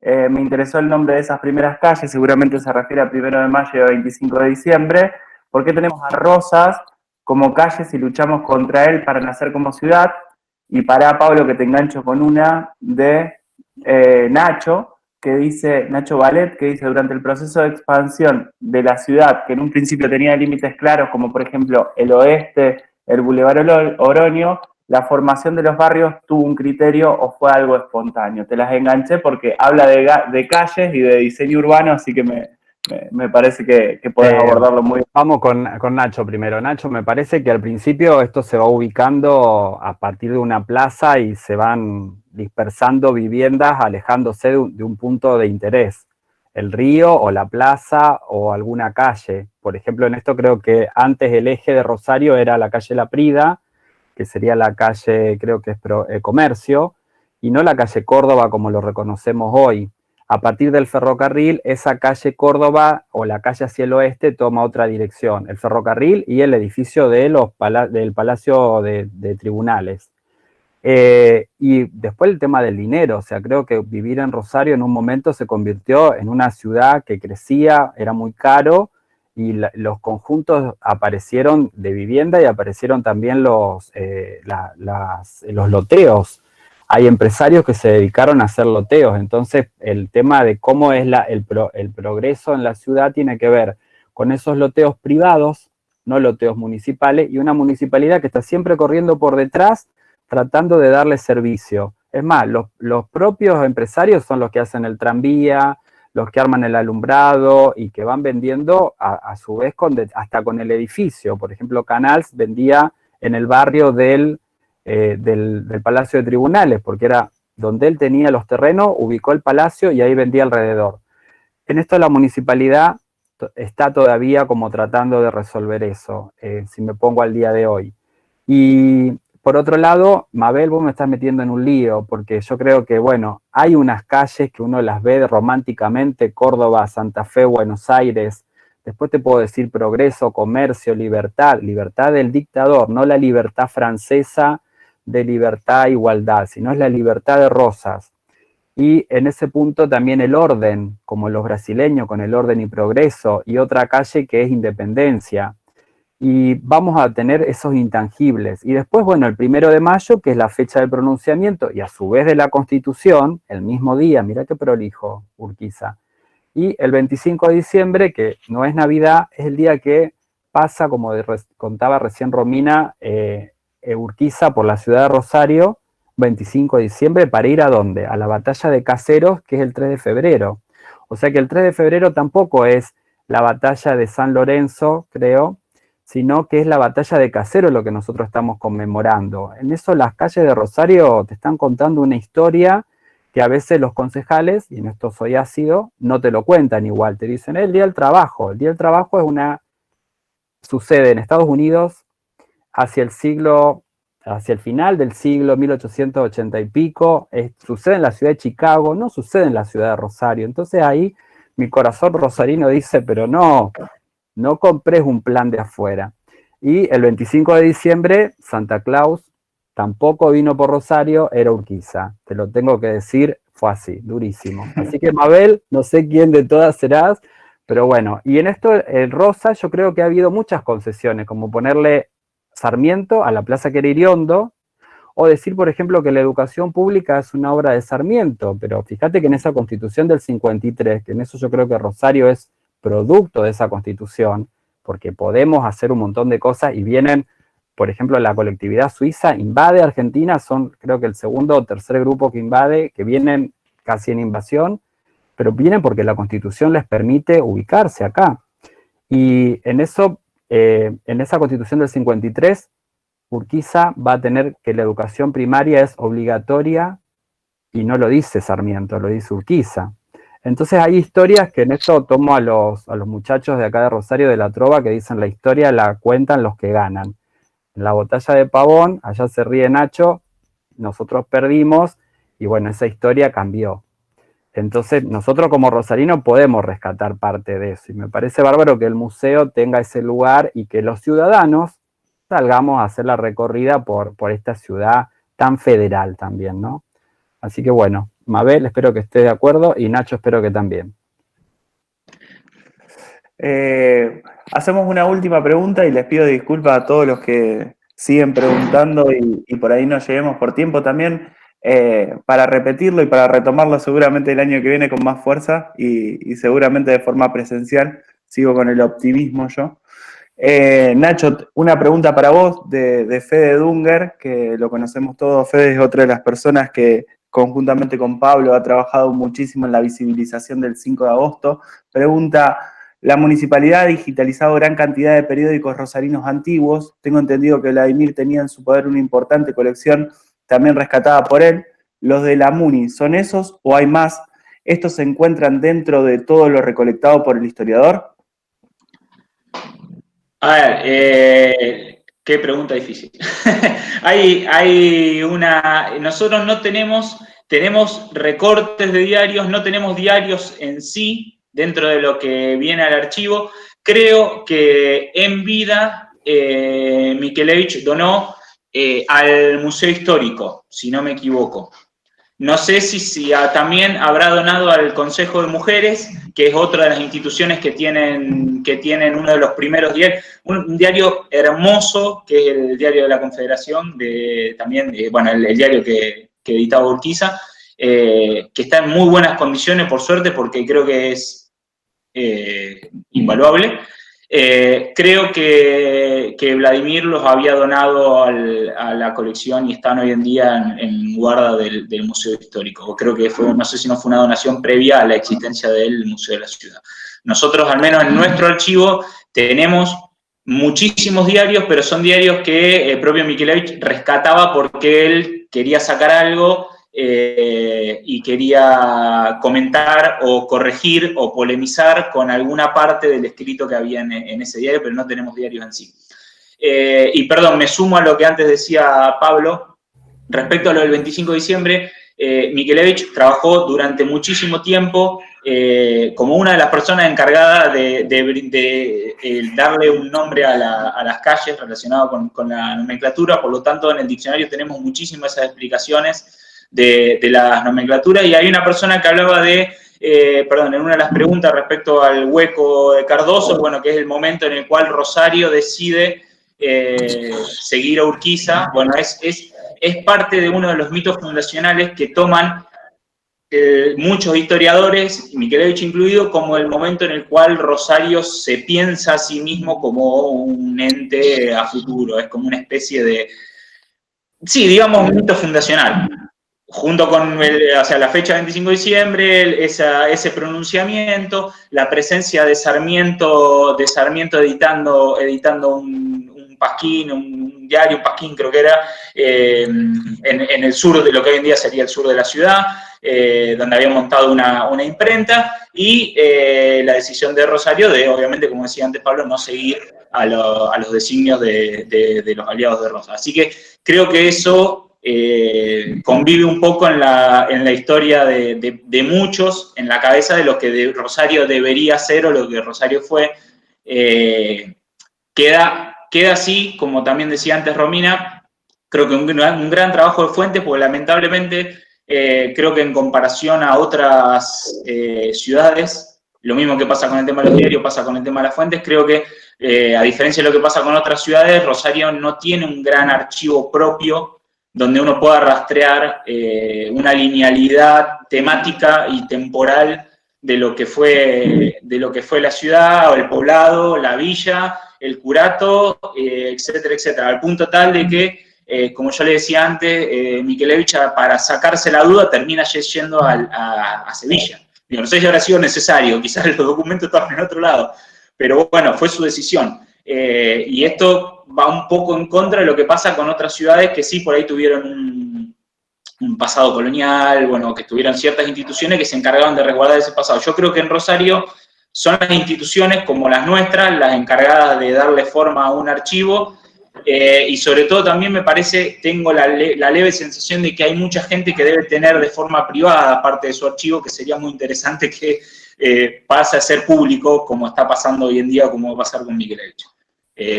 me interesó el nombre de esas primeras calles, seguramente se refiere a 1 de mayo y 25 de diciembre. ¿Por qué tenemos a Rosas como calles y luchamos contra él para nacer como ciudad? Y para Pablo, que te engancho con una de Nacho, Nacho Ballet, que dice, durante el proceso de expansión de la ciudad, que en un principio tenía límites claros, como por ejemplo el oeste, el Boulevard Oroño, la formación de los barrios tuvo un criterio o fue algo espontáneo. Te las enganché porque habla de calles y de diseño urbano, así que me parece que podés abordarlo muy bien. Vamos con Nacho primero. Nacho, me parece que al principio esto se va ubicando a partir de una plaza y se van dispersando viviendas, alejándose de un punto de interés. el río o la plaza o alguna calle. Por ejemplo, en esto creo que antes el eje de Rosario era la calle La Prida, que sería la calle, creo que es Comercio, y no la calle Córdoba como lo reconocemos hoy. A partir del ferrocarril, esa calle Córdoba o la calle hacia el oeste toma otra dirección, el ferrocarril y el edificio de del Palacio de Tribunales. Y después el tema del dinero, o sea, creo que vivir en Rosario en un momento se convirtió en una ciudad que crecía, era muy caro, y los conjuntos aparecieron de vivienda y aparecieron también los loteos. Hay empresarios que se dedicaron a hacer loteos, entonces el tema de cómo es el progreso en la ciudad tiene que ver con esos loteos privados, no loteos municipales, y una municipalidad que está siempre corriendo por detrás tratando de darle servicio. Es más, los propios empresarios son los que hacen el tranvía, los que arman el alumbrado y que van vendiendo a su vez hasta con el edificio. Por ejemplo, Canals vendía en el barrio del Palacio de Tribunales, porque era donde él tenía los terrenos, ubicó el palacio y ahí vendía alrededor. En esto la municipalidad está todavía como tratando de resolver eso, si me pongo al día de hoy. Y por otro lado, Mabel, vos me estás metiendo en un lío, porque yo creo que, bueno, hay unas calles que uno las ve románticamente, Córdoba, Santa Fe, Buenos Aires, después te puedo decir Progreso, Comercio, Libertad, libertad del dictador, no la libertad francesa de libertad e igualdad, sino es la libertad de Rosas. Y en ese punto también el orden, como los brasileños con el orden y progreso, y otra calle que es Independencia. Y vamos a tener esos intangibles. Y después, bueno, el 1 de mayo, que es la fecha del pronunciamiento, y a su vez de la Constitución, el mismo día, mira qué prolijo, Urquiza. Y el 25 de diciembre, que no es Navidad, es el día que pasa, como contaba recién Romina, Urquiza por la ciudad de Rosario, 25 de diciembre, para ir ¿a dónde? A la batalla de Caseros, que es el 3 de febrero. O sea que el 3 de febrero tampoco es la batalla de San Lorenzo, creo, sino que es la batalla de Caseros lo que nosotros estamos conmemorando. En eso las calles de Rosario te están contando una historia que a veces los concejales, y en esto soy ácido, no te lo cuentan igual, te dicen el Día del Trabajo. El Día del Trabajo sucede en Estados Unidos hacia el final del siglo 1880 y pico, sucede en la ciudad de Chicago, no sucede en la ciudad de Rosario. Entonces ahí mi corazón rosarino dice, pero no compres un plan de afuera. Y el 25 de diciembre, Santa Claus tampoco vino por Rosario, era Urquiza. Te lo tengo que decir, fue así, durísimo. Así que Mabel, no sé quién de todas serás, pero bueno. Y en esto, el Rosa, yo creo que ha habido muchas concesiones, como ponerle Sarmiento a la Plaza Quereriondo, o decir, por ejemplo, que la educación pública es una obra de Sarmiento, pero fíjate que en esa Constitución del 53, que en eso yo creo que Rosario es producto de esa Constitución, porque podemos hacer un montón de cosas y vienen, por ejemplo, la colectividad suiza invade Argentina, son creo que el segundo o tercer grupo que invade, que vienen casi en invasión, pero vienen porque la Constitución les permite ubicarse acá. Y en eso, en esa Constitución del 53, Urquiza va a tener que la educación primaria es obligatoria, y no lo dice Sarmiento, lo dice Urquiza. Entonces hay historias que en esto tomo a los muchachos de acá de Rosario de la Trova que dicen la historia la cuentan los que ganan. En la batalla de Pavón, allá se ríe Nacho, nosotros perdimos y bueno, esa historia cambió. Entonces nosotros como rosarinos podemos rescatar parte de eso y me parece bárbaro que el museo tenga ese lugar y que los ciudadanos salgamos a hacer la recorrida por esta ciudad tan federal también, ¿no? Así que bueno, Mabel, espero que esté de acuerdo y Nacho espero que también. Hacemos una última pregunta y les pido disculpas a todos los que siguen preguntando y por ahí no lleguemos por tiempo también, para repetirlo y para retomarlo seguramente el año que viene con más fuerza y seguramente de forma presencial. Sigo con el optimismo yo. Nacho, una pregunta para vos de Fede Dunger, que lo conocemos todos. Fede es otra de las personas que conjuntamente con Pablo ha trabajado muchísimo en la visibilización del 5 de agosto. Pregunta, la municipalidad ha digitalizado gran cantidad de periódicos rosarinos antiguos. Tengo entendido que Vladimir tenía en su poder una importante colección, también rescatada por él. ¿Los de la Muni son esos o hay más? ¿estos se encuentran dentro de todo lo recolectado por el historiador? A ver, qué pregunta difícil. Nosotros no tenemos recortes de diarios, no tenemos diarios en sí dentro de lo que viene al archivo. Creo que en vida Mikelevich donó al Museo Histórico, si no me equivoco. No sé si también habrá donado al Consejo de Mujeres, que es otra de las instituciones que tienen uno de los primeros diarios, un diario hermoso, que es el Diario de la Confederación, el diario que editaba Urquiza, que está en muy buenas condiciones, por suerte, porque creo que es invaluable. Creo que Vladimir los había donado a la colección y están hoy en día en guarda del Museo Histórico. Creo que no sé si no fue una donación previa a la existencia del Museo de la Ciudad. Nosotros, al menos en nuestro archivo, tenemos muchísimos diarios, pero son diarios que el propio Mikelevich rescataba porque él quería sacar algo y quería comentar o corregir o polemizar con alguna parte del escrito que había en ese diario, pero no tenemos diarios en sí. Y perdón, me sumo a lo que antes decía Pablo, respecto a lo del 25 de diciembre, Mikelevich trabajó durante muchísimo tiempo como una de las personas encargadas de darle un nombre a las calles relacionado con la nomenclatura, por lo tanto en el diccionario tenemos muchísimas esas explicaciones de las nomenclaturas, y hay una persona que hablaba en una de las preguntas respecto al hueco de Cardoso, bueno, que es el momento en el cual Rosario decide seguir a Urquiza. Bueno, es parte de uno de los mitos fundacionales que toman muchos historiadores, Mikelevich incluido, como el momento en el cual Rosario se piensa a sí mismo como un ente a futuro, es como una especie de, sí, digamos, un mito fundacional. Junto con la fecha 25 de diciembre, ese pronunciamiento, la presencia de Sarmiento editando un pasquín, un diario, un pasquín creo que era, en el sur de lo que hoy en día sería el sur de la ciudad, donde había montado una imprenta, y la decisión de Rosario de, obviamente, como decía antes Pablo, no seguir a los designios de los aliados de Rosa. Así que creo que eso convive un poco en la historia de muchos, en la cabeza de lo que Rosario debería ser o lo que Rosario fue. Queda así, como también decía antes Romina, creo que un gran trabajo de Fuentes, porque lamentablemente creo que en comparación a otras ciudades, lo mismo que pasa con el tema de los diarios, pasa con el tema de las fuentes, creo que a diferencia de lo que pasa con otras ciudades, Rosario no tiene un gran archivo propio donde uno pueda rastrear una linealidad temática y temporal de lo que fue la ciudad, o el poblado, la villa, el curato, etcétera, etcétera, al punto tal de que, como yo le decía antes, Mikelevich, para sacarse la duda, termina yendo a Sevilla. Digo, no sé si habrá sido necesario, quizás los documentos estaban en otro lado, pero bueno, fue su decisión. Y esto va un poco en contra de lo que pasa con otras ciudades que sí por ahí tuvieron un pasado colonial, bueno, que tuvieron ciertas instituciones que se encargaban de resguardar ese pasado. Yo creo que en Rosario son las instituciones como las nuestras las encargadas de darle forma a un archivo, y sobre todo también me parece, tengo la leve sensación de que hay mucha gente que debe tener de forma privada parte de su archivo, que sería muy interesante que pase a ser público, como está pasando hoy en día, como va a pasar con Mikelevich.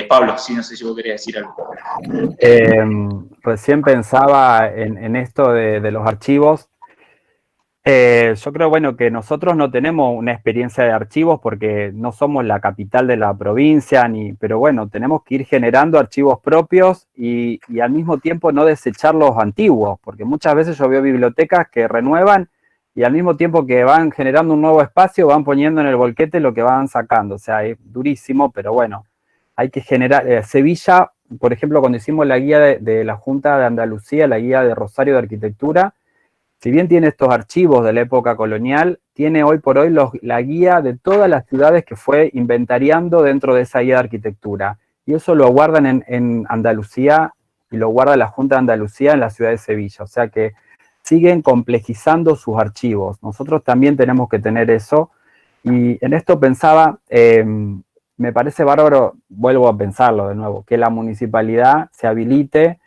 Pablo, sí, no sé si vos querías decir algo. Recién pensaba en esto de los archivos. Yo creo, bueno, que nosotros no tenemos una experiencia de archivos porque no somos la capital de la provincia, pero bueno, tenemos que ir generando archivos propios y al mismo tiempo no desechar los antiguos, porque muchas veces yo veo bibliotecas que renuevan y al mismo tiempo que van generando un nuevo espacio, van poniendo en el volquete lo que van sacando. O sea, es durísimo, pero bueno, hay que generar. Sevilla, por ejemplo, cuando hicimos la guía de la Junta de Andalucía, la guía de Rosario de Arquitectura, si bien tiene estos archivos de la época colonial, tiene hoy por hoy la guía de todas las ciudades que fue inventariando dentro de esa guía de arquitectura. Y eso lo guardan en Andalucía y lo guarda la Junta de Andalucía en la ciudad de Sevilla. O sea que siguen complejizando sus archivos. Nosotros también tenemos que tener eso. Y en esto pensaba, me parece bárbaro, vuelvo a pensarlo de nuevo, que la municipalidad se habilite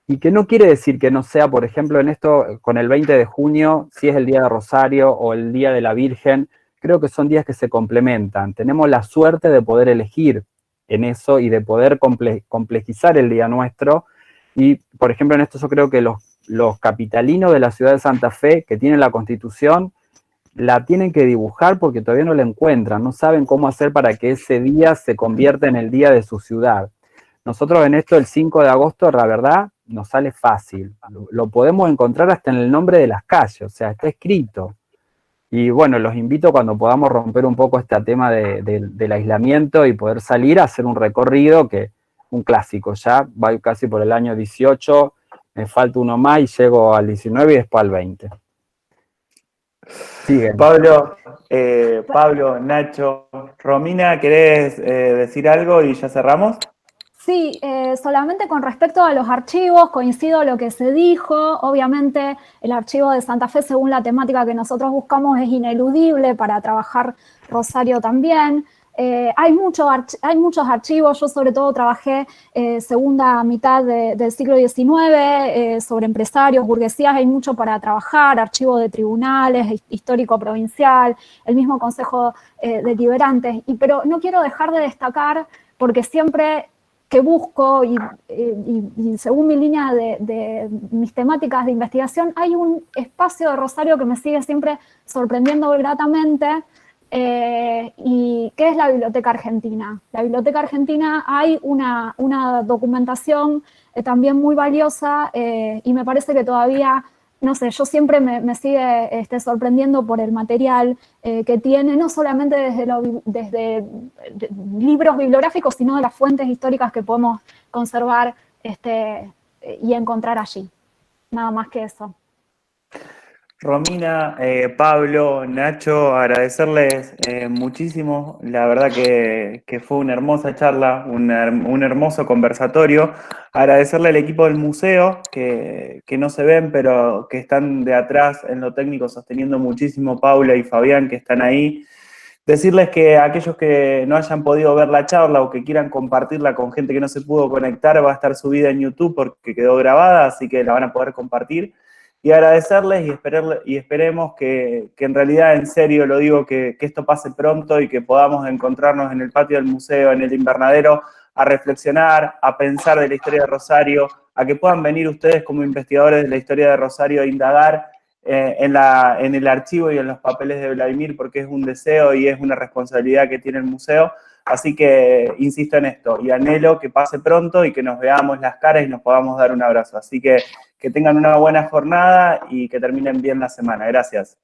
y que no quiere decir que no sea, por ejemplo, en esto, con el 20 de junio, si es el Día de Rosario o el Día de la Virgen, creo que son días que se complementan. Tenemos la suerte de poder elegir en eso y de poder complejizar el día nuestro. Y, por ejemplo, en esto yo creo que los capitalinos de la ciudad de Santa Fe, que tienen la Constitución, la tienen que dibujar porque todavía no la encuentran, no saben cómo hacer para que ese día se convierta en el día de su ciudad. Nosotros en esto, el 5 de agosto, la verdad, nos sale fácil. Lo podemos encontrar hasta en el nombre de las calles, o sea, está escrito. Y bueno, los invito cuando podamos romper un poco este tema del aislamiento y poder salir a hacer un recorrido que un clásico, ya voy casi por el año 18, me falta uno más y llego al 19 y después al 20. Siguen. Pablo, Nacho, Romina, ¿querés decir algo y ya cerramos? Sí, solamente con respecto a los archivos, coincido lo que se dijo. Obviamente, el archivo de Santa Fe, según la temática que nosotros buscamos, es ineludible para trabajar Rosario también. Hay muchos archivos. Yo sobre todo trabajé segunda mitad del siglo XIX sobre empresarios, burguesías. Hay mucho para trabajar, archivo de tribunales, histórico provincial, el mismo Consejo Deliberante. Pero no quiero dejar de destacar, porque siempre que busco y según mi línea de mis temáticas de investigación, hay un espacio de Rosario que me sigue siempre sorprendiendo gratamente, y que es la Biblioteca Argentina. La Biblioteca Argentina, hay una documentación también muy valiosa, y me parece que todavía, no sé, yo siempre me sigue sorprendiendo por el material que tiene, no solamente desde libros bibliográficos, sino de las fuentes históricas que podemos conservar y encontrar allí. Nada más que eso. Romina, Pablo, Nacho, agradecerles muchísimo. La verdad que fue una hermosa charla, un hermoso conversatorio. Agradecerle al equipo del museo, que no se ven, pero que están de atrás en lo técnico sosteniendo muchísimo, Paula y Fabián, que están ahí. Decirles que aquellos que no hayan podido ver la charla o que quieran compartirla con gente que no se pudo conectar, va a estar subida en YouTube porque quedó grabada, así que la van a poder compartir. Y agradecerles y esperemos que en realidad, en serio lo digo, que esto pase pronto y que podamos encontrarnos en el patio del museo, en el invernadero, a reflexionar, a pensar de la historia de Rosario, a que puedan venir ustedes como investigadores de la historia de Rosario a indagar en el archivo y en los papeles de Vladimir, porque es un deseo y es una responsabilidad que tiene el museo. Así que insisto en esto y anhelo que pase pronto y que nos veamos las caras y nos podamos dar un abrazo. Así que tengan una buena jornada y que terminen bien la semana. Gracias.